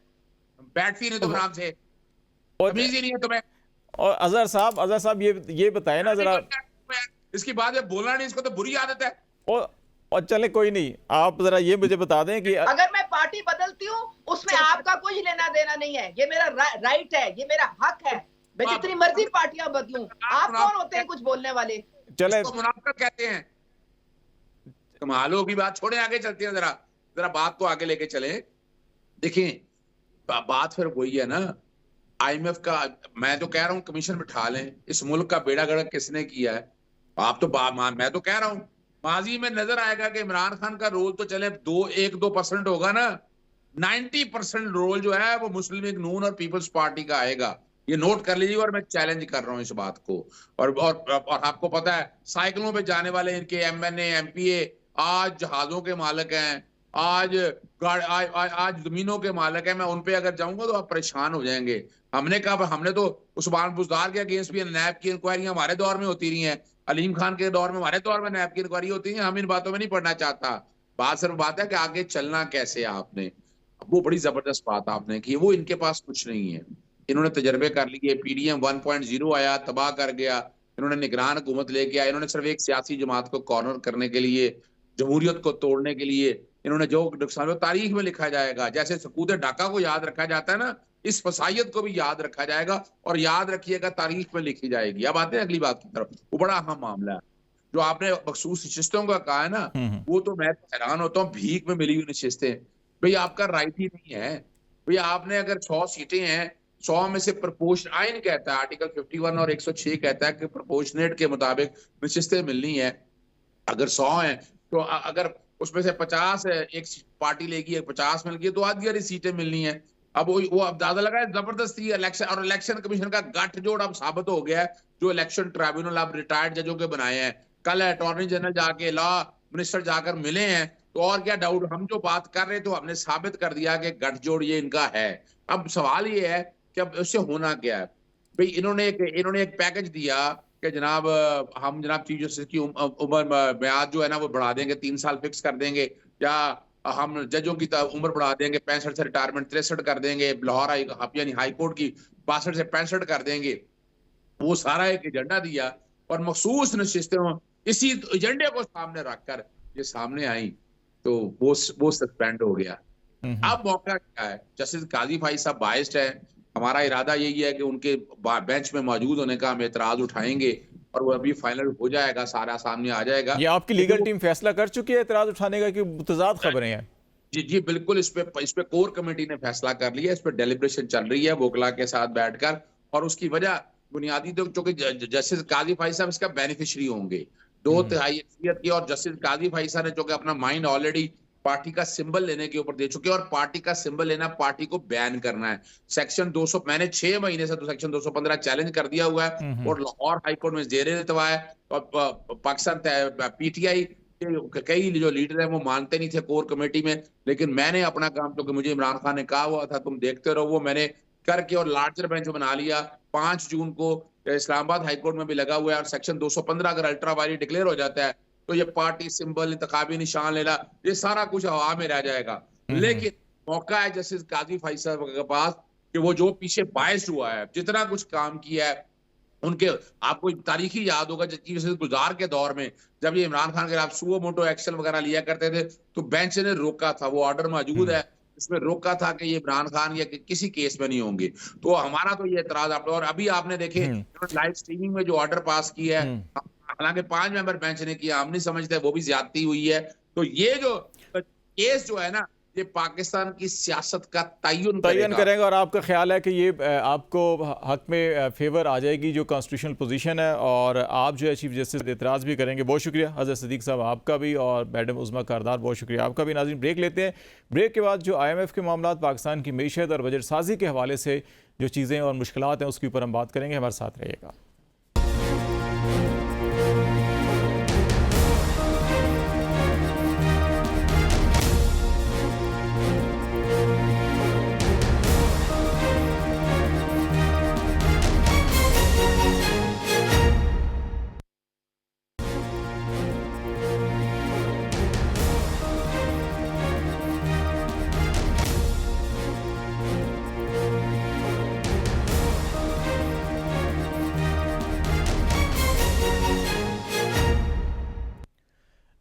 बैठती नहीं तुम आराम से, तमीज ही नहीं है तुम्हें। और अजहर साहब ये बताए ना जरा, इसकी बात है बोलना नहीं, इसको तो बुरी आदत है। और चले कोई नहीं, आप जरा ये मुझे बता दें कि अगर मैं पार्टी बदलती हूँ उसमें आपका कुछ लेना देना नहीं है, ये मेरा राइट है, ये मेरा हक है। मैं जितनी मर्जी पार्टियां बदलूं, आप कौन होते हैं कुछ बोलने वाले? चले मुनाफिक कहते हैं। कमालों की बात छोड़े, आगे चलते हैं, जरा बात को आगे लेके चले। देखिए बात फिर वही है ना, IMF का मैं तो कह रहा हूँ कमीशन बिठा लें। इस मुल्क का बेड़ा गर्क किसने किया है? आप तो मैं तो कह रहा हूँ माजी में नजर आएगा कि इमरान खान का रोल तो चले 1-2% होगा ना, 90% रोल जो है वो मुस्लिम लीग नून और पीपल्स पार्टी का आएगा। ये नोट कर लीजिए और मैं चैलेंज कर रहा हूं इस बात को। और आपको पता है साइकिलों पे जाने वाले इनके एमएनए एमपीए आज जहाजों के मालिक हैं, आज आज जमीनों के मालिक हैं। मैं उन पे अगर जाऊंगा तो आप परेशान हो जाएंगे। हमने तो उस्मान बुज़दार के अगेंस्ट भी नैब की इंक्वायरी हमारे दौर में होती रही है, अलीम खान के दौर में हमारे दौर में नैब की इंक्वायरी होती है। हम इन बातों में नहीं पढ़ना चाहता। बात सिर्फ बात है कि आगे चलना कैसे आपने, वो बड़ी जबरदस्त बात आपने की। वो इनके पास कुछ नहीं है, इन्होंने तजर्बे कर लिए। पीडीएम 1.0 आया, तबाह कर गया। इन्होंने निगरान हुकूमत लेके आया। इन्होंने सिर्फ एक सियासी जमात को कॉर्नर करने के लिए, जमहूरियत को तोड़ने के लिए इन्होंने जो नुकसान तारीख में लिखा जाएगा। जैसे सकूत ढाका को याद रखा जाता है ना, इस फसाइयत को भी याद रखा जाएगा और याद रखिएगा तारीख में लिखी जाएगी। अब आते हैं अगली बात की तरफ। वो बड़ा अहम मामला है जो आपने मखसूस नशिस्तों का कहा है ना, वो तो मैं हैरान होता हूँ। भीख में मिली हुई नशिस्तें, भाई आपका राइट ही नहीं है। भाई आपने अगर 100 सीटें हैं, 100 में से प्रपोर्शन, आइन कहता है आर्टिकल 51 और 106 कहता है कि प्रपोर्शनेट के मुताबिक नशिस्तें मिलनी है। अगर 100 है तो अगर उसमें से 50 है, एक पार्टी लेगी, 50 मिल गई तो आधी आधी सीटें मिलनी है। अब वो अंदाजा लगा जबरदस्ती इलेक्शन, और इलेक्शन कमीशन का गठजोड़ अब साबित हो गया है। जो इलेक्शन ट्राइब्यूनल अब रिटायर्ड जजों के बनाए हैं, कल अटॉर्नी जनरल जाके लॉ मिनिस्टर जाकर मिले हैं, तो और क्या डाउट। हम जो बात कर रहे तो हमने साबित कर दिया कि गठजोड़ ये इनका है। अब सवाल ये है कि अब उससे होना क्या है। भाई इन्होंने एक पैकेज दिया कि जनाब हम जनाब चीफ जस्टिस की उम्र म्याद जो है ना वो बढ़ा देंगे, 3 साल फिक्स कर देंगे, या हम जजों की उम्र बढ़ा देंगे, 65 से रिटायरमेंट 63 कर देंगे, लाहौर यानी हाई कोर्ट की 62 से 65 कर देंगे। वो सारा एक एजेंडा दिया और मखसूस नशिस्तें इसी एजेंडे को सामने रखकर ये सामने आई, तो वो सस्पेंड हो गया। अब मौका क्या है? जस्टिस काजी फाई साहब बाइस्ड है। हमारा इरादा यही है कि उनके बेंच में मौजूद होने का हम एतराज उठाएंगे और वो अभी फाइनल हो जाएगा, सारा सामने आ जाएगा। ये आपकी लीगल टीम फैसला कर चुकी है एतराज उठाने का कि मुतजाद खबरें हैं? जी बिल्कुल, इस पे कोर कमेटी ने फैसला कर लिया। इस पे डेलिब्रेशन चल रही है वोकला के साथ बैठकर, और उसकी वजह बुनियादी तो चूंकि जस्टिस काजी फाई साहब इसका बेनिफिशियरी होंगे 2/3 अक्सरियत की, और जस्टिस काजी फाई साहब ने चूंकि अपना माइंड ऑलरेडी पार्टी का सिंबल लेने के ऊपर दे चुके, और पार्टी का सिंबल लेना पार्टी को बैन करना है। सेक्शन 200 मैंने 6 महीने से तो सेक्शन 215 चैलेंज कर दिया हुआ है और लाहौर हाईकोर्ट में जेर इल्तवा है। और पाकिस्तान पीटीआई के कई जो लीडर हैं वो मानते नहीं थे कोर कमेटी में, लेकिन मैंने अपना काम, क्योंकि मुझे इमरान खान ने कहा हुआ था तुम देखते रहो, वो मैंने करके और लार्जर बेंच बना लिया। 5 जून को इस्लामाबाद हाईकोर्ट में भी लगा हुआ है। और सेक्शन 215 अगर अल्ट्रा वायलेट डिक्लेयर हो जाता है तो ये पार्टी सिंबल, इंतखाबी निशान लेना, ये सारा कुछ हवा में रह जाएगा। लेकिन मौका है जस्टिस काजी फाई साहब के पास कि वो जो पीछे बायस्ड हुआ है, जितना कुछ काम किया है उनके, आपको तारीखी याद होगा जस्टिस गुलजार के दौर में जब ये इमरान खान के खिलाफ सुओ मोटो एक्शन वगैरह लिया करते थे तो बेंच ने रोका था। वो ऑर्डर मौजूद है, इसमें रोका था कि ये इमरान खान या किसी केस में नहीं होंगे। तो हमारा तो ये एतराज आप, और अभी आपने देखे लाइव स्ट्रीमिंग में जो ऑर्डर पास किया है, हालांकि 5 मेंबर बेंच ने किया, हम नहीं समझते वो भी ज्यादती हुई है। तो ये जो केस जो है ना, ये पाकिस्तान की सियासत का तयन करेगा। और आपका ख्याल है कि ये आपको हक में फेवर आ जाएगी जो कॉन्स्टिट्यूशनल पोजीशन है, और आप जो है चीफ जस्टिस एतराज़ भी करेंगे? बहुत शुक्रिया हज़रत सदीक साहब आपका भी, और मैडम उज़्मा कारदार बहुत शुक्रिया आपका भी। नाज़रीन ब्रेक लेते हैं। ब्रेक के बाद जो IMF के मामला, पाकिस्तान की मीशत और बजट साजी के हवाले से जो चीज़ें और मुश्किलात हैं उसके ऊपर हम बात करेंगे। हमारे साथ रहिएगा।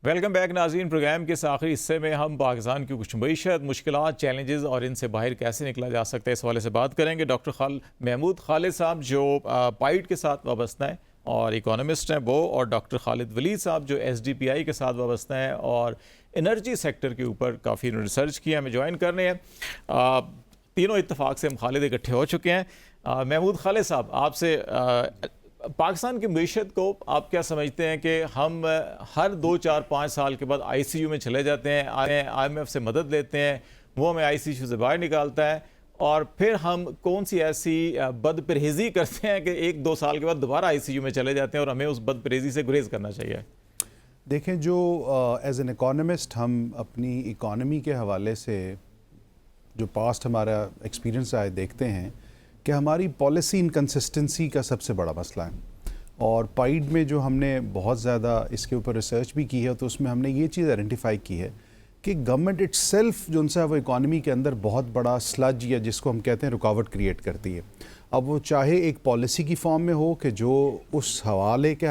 वेलकम बैक नाज़रीन। प्रोग्राम के इस आखिरी हिस्से में हम पाकिस्तान की कुछ मईशत, मुश्किलात, चैलेंजेस और इनसे बाहर कैसे निकला जा सकता है इस हवाले से बात करेंगे। डॉक्टर महमूद खालिद साहब जो पाइट के साथ वाबस्ता हैं और इकोनॉमिस्ट हैं वो, और डॉक्टर खालिद वलीद साहब जो SDPI के साथ वाबस्ता हैं और एनर्जी सेक्टर के ऊपर काफ़ी रिसर्च किया, हमें ज्वाइन करने हैं। तीनों इत्तफाक से हम खालिद इकट्ठे हो चुके हैं। महमूद खालिद साहब, आपसे पाकिस्तान की मईशत को आप क्या समझते हैं कि हम हर 2, 4, 5 साल के बाद ICU में चले जाते हैं, IMF से मदद लेते हैं, वो हमें आईसीयू से बाहर निकालता है, और फिर हम कौन सी ऐसी बदपरहेज़ी करते हैं कि 1-2 साल के बाद दोबारा आईसीयू में चले जाते हैं और हमें उस बदपरहेज़ी से गुरेज करना चाहिए? देखें, जो एज एन इकोनॉमिस्ट हम अपनी इकोनॉमी के हवाले से जो पास्ट हमारा एक्सपीरियंस आए देखते हैं कि हमारी पॉलिसी इनकंसिस्टेंसी का सबसे बड़ा मसला है। और पाइड में जो हमने बहुत ज़्यादा इसके ऊपर रिसर्च भी की है, तो उसमें हमने ये चीज़ आइडेंटिफाई की है कि गवर्नमेंट इट्सेल्फ जो उनसे वो इकॉनमी के अंदर बहुत बड़ा स्लज या जिसको हम कहते हैं रुकावट क्रिएट करती है। अब वो चाहे एक पॉलिसी की फॉर्म में हो कि जो उस हवाले के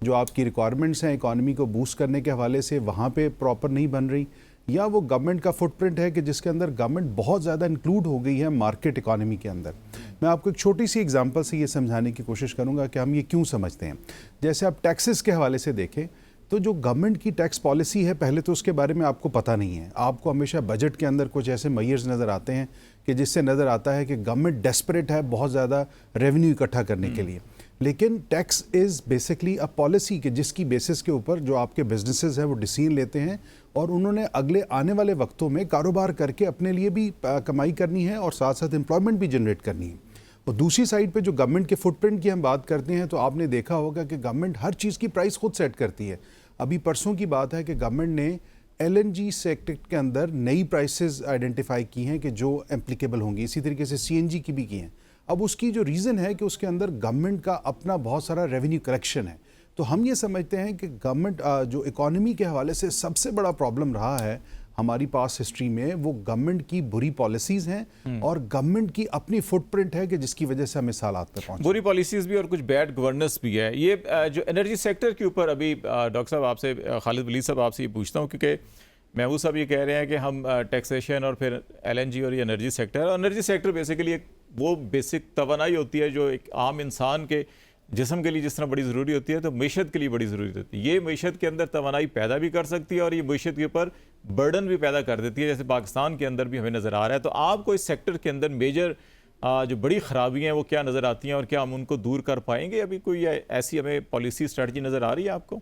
जो आपकी रिक्वायरमेंट्स हैं इकॉनमी को बूस्ट करने के हवाले से वहाँ पे प्रॉपर नहीं बन रही, या वो गवर्नमेंट का फुटप्रिंट है कि जिसके अंदर गवर्नमेंट बहुत ज़्यादा इंक्लूड हो गई है मार्केट इकॉनमी के अंदर। मैं आपको एक छोटी सी एग्जांपल से ये समझाने की कोशिश करूँगा कि हम ये क्यों समझते हैं। जैसे आप टैक्सेस के हवाले से देखें तो जो गवर्नमेंट की टैक्स पॉलिसी है, पहले तो उसके बारे में आपको पता नहीं है। आपको हमेशा बजट के अंदर कुछ ऐसे मेजर्स नज़र आते हैं कि जिससे नज़र आता है कि गवर्नमेंट डेस्परेट है बहुत ज़्यादा रेवेन्यू इकट्ठा करने के लिए। लेकिन tax is basically a policy के जिसकी बेसिस के ऊपर जो आपके बिजनेसेस हैं वो डिसीजन लेते हैं, और उन्होंने अगले आने वाले वक्तों में कारोबार करके अपने लिए भी कमाई करनी है और साथ साथ एम्प्लॉयमेंट भी जनरेट करनी है। और दूसरी साइड पे जो गवर्नमेंट के फुटप्रिंट की हम बात करते हैं, तो आपने देखा होगा कि गवर्नमेंट हर चीज़ की प्राइस खुद सेट करती है। अभी परसों की बात है कि गवर्नमेंट ने एलएनजी सेक्टर के अंदर नई प्राइसेस आइडेंटिफाई की हैं कि जो एप्लीकेबल होंगी, इसी तरीके से सीएनजी की भी की हैं। अब उसकी जो रीज़न है कि उसके अंदर गवर्नमेंट का अपना बहुत सारा रेवेन्यू कलेक्शन है। तो हम ये समझते हैं कि गवर्नमेंट जो इकॉनमी के हवाले से सबसे बड़ा प्रॉब्लम रहा है हमारी पास हिस्ट्री में, वो गवर्नमेंट की बुरी पॉलिसीज़ हैं और गवर्नमेंट की अपनी फुटप्रिंट है कि जिसकी वजह से हम इस हालात पर पहुंचे। बुरी पॉलिसीज़ भी और कुछ बैड गवर्नेंस भी है। ये जो एनर्जी सेक्टर के ऊपर अभी डॉक्टर साहब आपसे, खालिद वलीद साहब आपसे ये पूछता हूँ, क्योंकि महबूब साहब ये कह रहे हैं कि हम टैक्सेशन और फिर एलएनजी और ये एनर्जी सेक्टर बेसिकली एक वो बेसिक तवानाई होती है जो एक आम इंसान के जिस्म के लिए जिस तरह बड़ी ज़रूरी होती है, तो मीशत के लिए बड़ी ज़रूरी होती है। ये मीशत के अंदर तवानाई पैदा भी कर सकती है और ये मीशत के ऊपर बर्डन भी पैदा कर देती है, जैसे पाकिस्तान के अंदर भी हमें नज़र आ रहा है। तो आपको इस सेक्टर के अंदर मेजर जो बड़ी ख़राबियाँ हैं वो क्या नज़र आती हैं और क्या हम उनको दूर कर पाएंगे? अभी कोई ऐसी हमें पॉलिसी स्ट्रेटजी नज़र आ रही है आपको?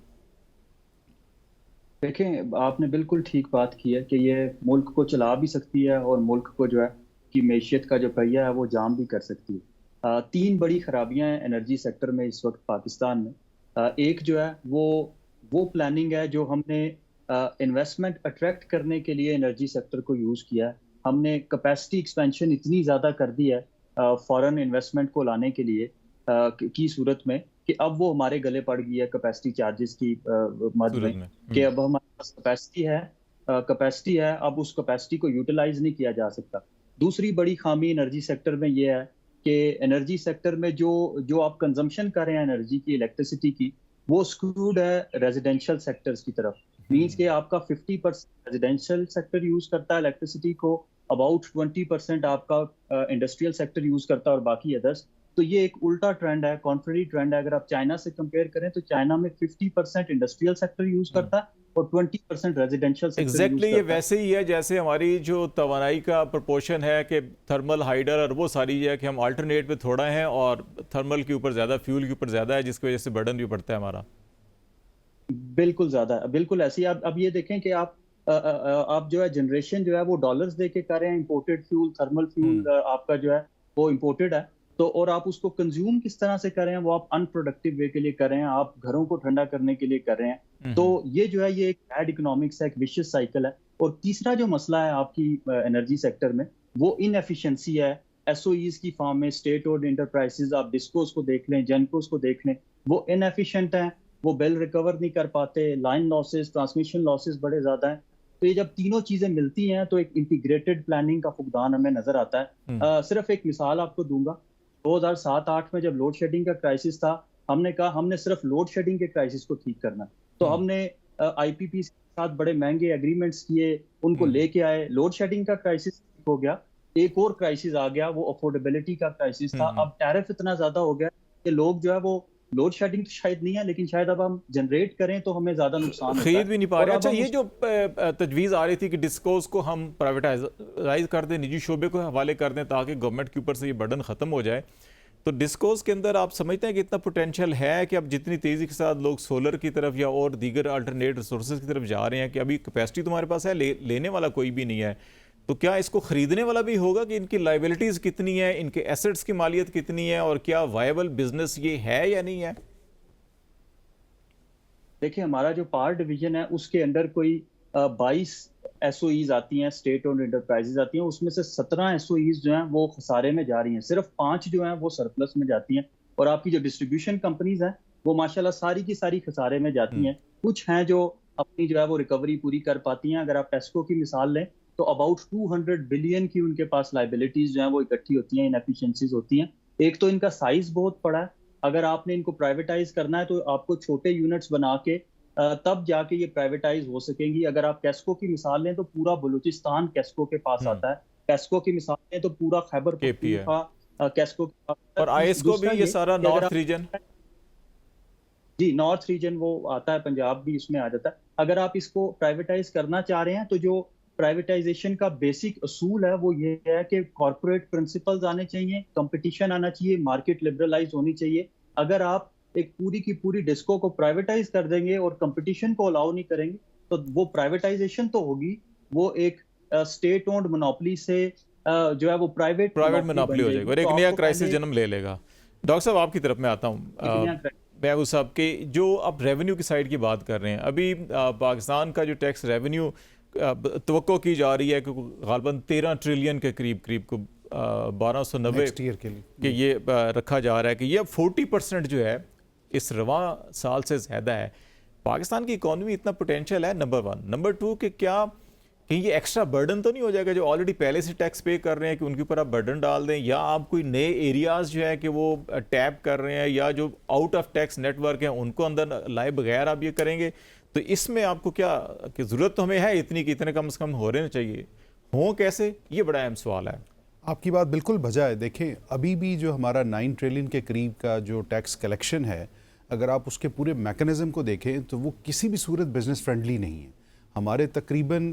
देखें, आपने बिल्कुल ठीक बात की है कि ये मुल्क को चला भी सकती है और मुल्क को जो है कि मैशियत का जो पहिया है वो जाम भी कर सकती है। 3 बड़ी खराबियां हैं एनर्जी सेक्टर में इस वक्त पाकिस्तान में। एक जो है वो प्लानिंग है जो हमने इन्वेस्टमेंट अट्रैक्ट करने के लिए एनर्जी सेक्टर को यूज़ किया है। हमने कैपेसिटी एक्सपेंशन इतनी ज़्यादा कर दी है फॉरेन इन्वेस्टमेंट को लाने के लिए की सूरत में कि अब वो हमारे गले पड़ गई है कैपेसिटी चार्जेस की मद में कि अब हमारे पास कैपेसिटी है, अब उस कैपेसिटी को यूटिलाइज नहीं किया जा सकता। दूसरी बड़ी खामी एनर्जी सेक्टर में ये है कि एनर्जी सेक्टर में जो आप कंजम्पशन कर रहे हैं एनर्जी की, इलेक्ट्रिसिटी की, वो स्क्रूड है रेजिडेंशियल सेक्टर्स की तरफ। मींस कि आपका 50% रेजिडेंशियल सेक्टर यूज करता है इलेक्ट्रिसिटी को, अबाउट 20% आपका इंडस्ट्रियल सेक्टर यूज करता है और बाकी अदर्स। तो ये एक उल्टा ट्रेंड है, कॉन्ट्ररी ट्रेंड है। अगर आप चाइना से कंपेयर करें तो चाइना में 50% इंडस्ट्रियल सेक्टर यूज करता है और 20% रेजिडेंशियल सेक्टर एग्जैक्टली ये वैसे ही है जैसे हमारी जो तवानाई का प्रोपोर्शन है कि थर्मल, हाइडर और वो सारी है कि हम अल्टरनेट पे थोड़ा हैं और थर्मल के ऊपर ज़्यादा, फ्यूल के ऊपर ज़्यादा है, जिसकी वजह से बर्डन भी पड़ता है हमारा। बिल्कुल ज़्यादा, बिल्कुल ऐसे ही। अब ये देखें कि आप जो है जनरेशन जो है वो डॉलर्स दे के कर रहे हैं, इंपोर्टेड फ्यूल, थर्मल फ्यूल आपका जो है वो इंपोर्टेड है। तो और आप उसको कंज्यूम किस तरह से कर रहे हैं, वो आप अनप्रोडक्टिव वे के लिए कर रहे हैं, आप घरों को ठंडा करने के लिए कर रहे हैं। तो ये जो है ये एक बैड इकोनॉमिक्स है, एक विशियस साइकिल है। और तीसरा जो मसला है आपकी एनर्जी सेक्टर में वो इनएफिशिएंसी है। एसओईज की फॉर्म में स्टेट ओन्ड एंटरप्राइजेज, आप डिस्कोस को देख लें, जेनकोस को देख लें, वो इनएफिशिएंट हैं, वो बिल रिकवर नहीं कर पाते, लाइन लॉसेस, ट्रांसमिशन लॉसेस बड़े ज्यादा हैं। तो ये जब तीनों चीजें मिलती हैं तो एक इंटीग्रेटेड प्लानिंग का फुकदान हमें नजर आता है। सिर्फ एक मिसाल आपको दूंगा, 2007-8 में जब लोड शेडिंग का क्राइसिस था, हमने कहा हमने सिर्फ लोड शेडिंग के क्राइसिस को ठीक करना। तो हमने आईपीपी के साथ बड़े महंगे एग्रीमेंट्स किए, उनको लेके आए, लोड शेडिंग का क्राइसिस हो गया। एक और क्राइसिस आ गया, वो अफोर्डेबिलिटी का क्राइसिस था। अब टैरिफ इतना ज्यादा हो गया कि लोग जो है वो लोड शेडिंग तो शायद नहीं है, लेकिन शायद अब हम जनरेट करें तो हमें ज्यादा नुकसान खरीद भी नहीं पा रहे। अच्छा, ये जो तजवीज़ आ रही थी कि डिस्कोस को हम प्राइवेटाइज कर दें, निजी शोबे को हवाले कर दें ताकि गवर्नमेंट के ऊपर से ये बर्डन ख़त्म हो जाए, तो डिस्कोस के अंदर आप समझते हैं कि इतना पोटेंशियल है कि अब जितनी तेज़ी के साथ लोग सोलर की तरफ या और दीगर अल्टरनेट रिसोर्सेज की तरफ जा रहे हैं कि अभी कैपेसिटी तुम्हारे पास है, लेने वाला कोई भी नहीं है, तो क्या इसको खरीदने वाला भी होगा कि इनकी लाइबिलिटीज कितनी है, इनके एसेट्स की मालियत कितनी है, और क्या वायबल बिजनेस ये है या नहीं है? देखिए, हमारा जो पावर डिवीजन है उसके अंदर कोई 22 एसओईज आती हैं, स्टेट ओन्ड एंटरप्राइजेज आती हैं, उसमें से 17 एसओईज जो हैं वो खसारे में जा रही हैं, सिर्फ 5 जो हैं वो सरप्लस में जाती हैं। और आपकी जो डिस्ट्रीब्यूशन कंपनीज हैं वो माशाल्लाह सारी की सारी खसारे में जाती हैं। कुछ हैं जो अपनी जो है वो रिकवरी पूरी कर पाती हैं। अगर आप टेस्को की मिसाल लें तो अबाउट 200 बिलियन की उनके पास लाइबिलिटीज जो हैं वो इकट्ठी होती हैं, इनएफिशिएंसीज होती हैं। एक तो इनका साइज बहुत बड़ा है, अगर आपने इनको प्राइवेटाइज करना है तो आपको छोटे यूनिट्स बना के तब जाके ये प्राइवेटाइज हो सकेंगी। अगर आप कैस्को की मिसाल लें तो पूरा बलूचिस्तान कैस्को के पास आता है। कैस्को की मिसाल लें तो पूरा खैबर पख्तूनख्वा कैस्को के पास, और आईएसको भी ये सारा नॉर्थ रीजन, जी नॉर्थ रीजन वो आता है, पंजाब भी इसमें आ जाता है। अगर आप इसको प्राइवेटाइज करना चाह रहे हैं तो जो प्राइवेटाइजेशन का बेसिक असूल है वो ये है कि कॉर्पोरेट प्रिंसिपल्स आने चाहिए, कंपटीशन आना चाहिए, मार्केट लिबरलाइज होनी चाहिए। अगर आप एक पूरी की पूरी डिस्को को प्राइवेटाइज कर देंगे और कंपटीशन को अलाउ नहीं करेंगे तो वो प्राइवेटाइजेशन तो होगी, वो एक स्टेट ओन्ड मोनोपोली से जो है वो प्राइवेट मोनोपोली हो जाएगी और एक नया क्राइसिस जन्म ले लेगा। डॉक्टर साहब आपकी तरफ में आता हूँ, महबूब साहब के जो आप रेवेन्यू की साइड की बात कर रहे हैं, अभी पाकिस्तान का जो टैक्स रेवेन्यू तवक्को की जा रही है कि गालबन 13 ट्रिलियन के करीब को 1290 के ये रखा जा रहा है कि ये अब 40% जो है इस रवा साल से ज़्यादा है। पाकिस्तान की इकॉनमी इतना पोटेंशियल है, नंबर 1। नंबर 2 कि क्या कहीं ये एक्स्ट्रा बर्डन तो नहीं हो जाएगा जो ऑलरेडी पहले से टैक्स पे कर रहे हैं कि उनके ऊपर आप बर्डन डाल दें, या आप कोई नए एरियाज़ जो है कि वो टैप कर रहे हैं, या जो आउट ऑफ टैक्स नेटवर्क हैं उनको अंदर लाए बगैर आप ये करेंगे। तो इसमें आपको क्या कि ज़रूरत तो हमें है इतनी कि इतने कम से कम हो रहने चाहिए, हों कैसे, ये बड़ा अहम सवाल है। आपकी बात बिल्कुल बजा है। देखें, अभी भी जो हमारा 9 ट्रिलियन के करीब का जो टैक्स कलेक्शन है, अगर आप उसके पूरे मैकेनिज़्म को देखें तो वो किसी भी सूरत बिजनेस फ्रेंडली नहीं है। हमारे तकरीबन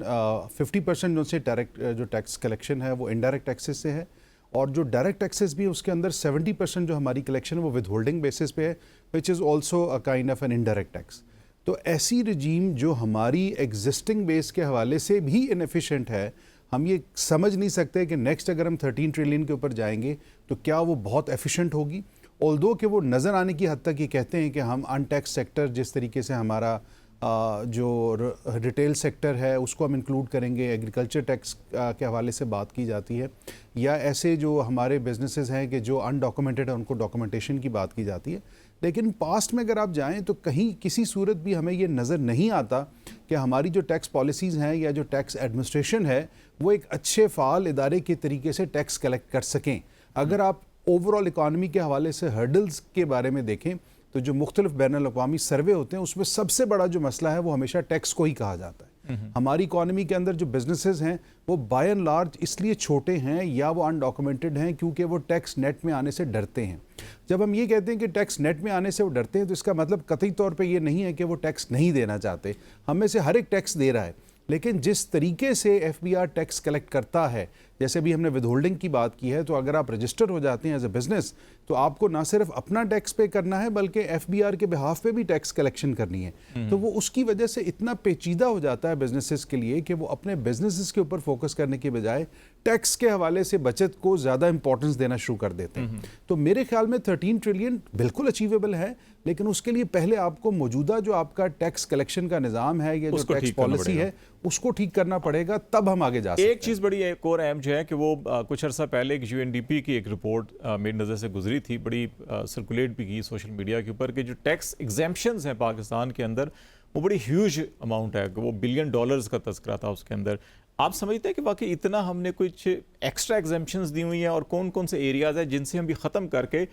50% जो से डायरेक्ट जो टैक्स कलेक्शन है वो इनडायरेक्ट टैक्सेस से है, और जो डायरेक्ट टैक्सेस भी उसके अंदर 70% जो हमारी कलेक्शन है वो विद होल्डिंग बेसिस पे है, which is also a kind of an indirect tax. तो ऐसी रजीम जो हमारी एग्जिस्टिंग बेस के हवाले से भी इनएफिशिएंट है, हम ये समझ नहीं सकते कि नेक्स्ट अगर हम 13 ट्रिलियन के ऊपर जाएंगे तो क्या वो बहुत एफिशिएंट होगी। ऑल्दो कि वो नज़र आने की हद तक ये कहते हैं कि हम अनटैक्स सेक्टर, जिस तरीके से हमारा जो रिटेल सेक्टर है उसको हम इंक्लूड करेंगे, एग्रीकल्चर टैक्स के हवाले से बात की जाती है, या ऐसे जो हमारे बिजनेसेस हैं कि जो अनडॉक्यूमेंटेड है उनको डॉक्यूमेंटेशन की बात की जाती है। लेकिन पास्ट में अगर आप जाएं तो कहीं किसी सूरत भी हमें ये नज़र नहीं आता कि हमारी जो टैक्स पॉलिसीज़ हैं या जो टैक्स एडमिनिस्ट्रेशन है वो एक अच्छे फ़ाल इदारे के तरीके से टैक्स कलेक्ट कर सकें। अगर आप ओवरऑल इकानमी के हवाले से हर्डल्स के बारे में देखें तो जो मुख्तलिफ बैनुल अक़वामी सर्वे होते हैं उसमें सबसे बड़ा जो मसला है वो हमेशा टैक्स को ही कहा जाता है। हमारी इकॉनमी के अंदर जो बिजनेसेस हैं वो बाय एंड लार्ज इसलिए छोटे हैं या वो अनडॉक्यूमेंटेड हैं क्योंकि वो टैक्स नेट में आने से डरते हैं। जब हम ये कहते हैं कि टैक्स नेट में आने से वो डरते हैं तो इसका मतलब कतई तौर पे ये नहीं है कि वो टैक्स नहीं देना चाहते, हम में से हर एक टैक्स दे रहा है, लेकिन जिस तरीके से एफबीआर टैक्स कलेक्ट करता है, जैसे भी हमने विद होल्डिंग की बात की है, तो अगर आप रजिस्टर हो जाते हैं एज ए बिजनेस तो आपको ना सिर्फ अपना टैक्स पे करना है बल्कि एफबीआर के बिहाफ पे भी टैक्स कलेक्शन करनी है। तो वो उसकी वजह से इतना पेचीदा हो जाता है बिजनेसेस के लिए कि वो अपने बिजनेसेस के ऊपर फोकस करने के बजाय टैक्स के हवाले से बचत को ज़्यादा इंपॉर्टेंस देना शुरू कर देते हैं। तो मेरे ख्याल में 13 ट्रिलियन बिल्कुल अचीवेबल है, लेकिन उसके लिए पहले आपको मौजूदा जो आपका टैक्स कलेक्शन का निज़ाम है या जो टैक्स पॉलिसी है उसको ठीक करना पड़ेगा, तब हम आगे जा सकते हैं। एक चीज़ बड़ी एक और अहम जो है कि वो कुछ अर्सा पहले यूएनडीपी की एक रिपोर्ट मेरी नज़र से गुजरी थी, बड़ी सर्कुलेट भी की सोशल मीडिया के ऊपर, कि जो टैक्स एग्जेम्पशंस हैं पाकिस्तान के अंदर वो बड़ी ह्यूज अमाउंट है, वो $1 बिलियन का तस्करा था उसके अंदर। आप समझते हैं कि वाकई इतना हमने कुछ एक्स्ट्रा एग्जेम्पशंस दी हुई हैं, और कौन कौन से एरियाज़ हैं जिनसे हम भी ख़त्म करके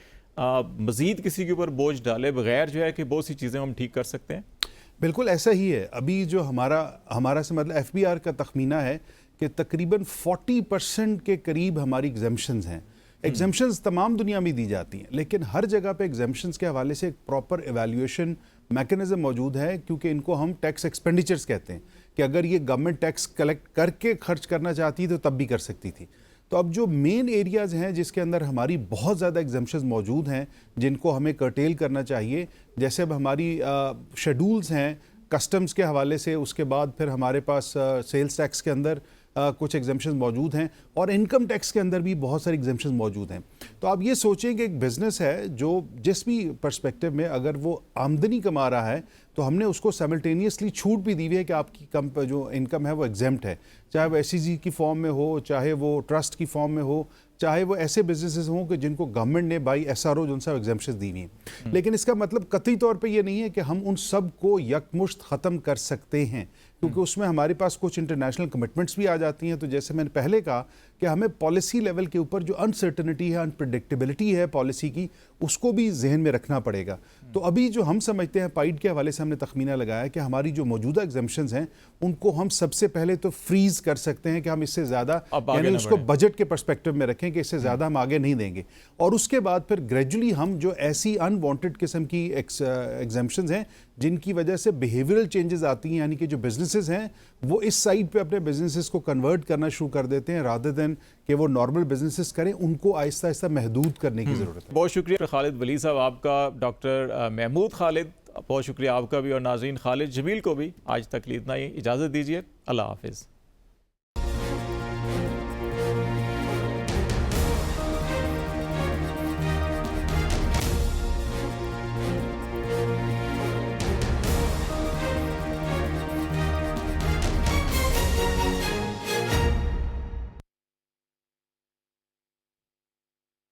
मज़ीद किसी के ऊपर बोझ डाले बगैर जो है कि बहुत सी चीज़ें हम ठीक कर सकते हैं? बिल्कुल ऐसा ही है। अभी जो हमारा से मतलब एफबीआर का तखमीना है कि तकरीबन 40% के करीब हमारी एग्जेम्पशंस हैं। एग्जेम्पशंस तमाम दुनिया में दी जाती हैं, लेकिन हर जगह पे एग्जेम्पशंस के हवाले से एक प्रॉपर एवेल्यूएशन मैकेनिज्म मौजूद है, क्योंकि इनको हम टैक्स एक्सपेंडिचर्स कहते हैं कि अगर ये गवर्नमेंट टैक्स कलेक्ट करके खर्च करना चाहती तो तब भी कर सकती थी। तो अब जो मेन एरियाज़ हैं जिसके अंदर हमारी बहुत ज़्यादा एग्जेम्पशंस मौजूद हैं जिनको हमें कर्टेल करना चाहिए, जैसे अब हमारी शेड्यूल्स हैं कस्टम्स के हवाले से, उसके बाद फिर हमारे पास सेल्स टैक्स के अंदर कुछ एग्जाम्पशन मौजूद हैं, और इनकम टैक्स के अंदर भी बहुत सारे एग्जाम्पशन मौजूद हैं। तो आप ये सोचें कि एक बिज़नेस है जो जिस भी पर्सपेक्टिव में अगर वो आमदनी कमा रहा है तो हमने उसको साइमल्टेनियसली छूट भी दी हुई है कि आपकी जो इनकम है वो एग्जेम्प्ट है, चाहे वो एसईजी की फॉर्म में हो, चाहे वो ट्रस्ट की फॉर्म में हो, चाहे वो ऐसे बिजनेसेस हों कि जिनको गवर्नमेंट ने बाई एसआरओ जो उनसे एग्जेम्पशन दी हुई हैं। लेकिन इसका मतलब कतई तौर पे ये नहीं है कि हम उन सब को यकमुश्त ख़त्म कर सकते हैं, क्योंकि उसमें हमारे पास कुछ इंटरनेशनल कमिटमेंट्स भी आ जाती हैं। तो जैसे मैंने पहले कहा कि हमें पॉलिसी लेवल के ऊपर जो अनसर्टनिटी है, अनप्रिडिक्टेबिलिटी है पॉलिसी की, उसको भी जहन में रखना पड़ेगा। तो अभी जो हम समझते हैं, पाइड के हवाले से हमने तखमीना लगाया कि हमारी जो मौजूदा एग्जाम्पशंस हैं उनको हम सबसे पहले तो फ्रीज कर सकते हैं कि हम इससे ज़्यादा, यानी उसको बजट के पर्सपेक्टिव में रखें कि इससे ज़्यादा हम आगे नहीं देंगे, और उसके बाद फिर ग्रेजुअली हम जो ऐसी अनवांटेड किस्म की एग्जाम्पशंस हैं जिनकी वजह से बिहेवियरल चेंजेस आती हैं, यानी कि जो बिजनेसेस हैं वो इस साइड पे अपने बिजनेसेस को कन्वर्ट करना शुरू कर देते हैं रादर देन कि वो नॉर्मल बिजनेसेस करें, उनको आहिस्ता आहिस्ता महदूद करने की ज़रूरत है। बहुत शुक्रिया खालिद वली साहब आपका, डॉक्टर महमूद खालिद बहुत शुक्रिया आपका भी, और नाज़रीन खालिद जमील को भी आज तक इतना ही इजाज़त दीजिए। अल्लाह हाफिज़।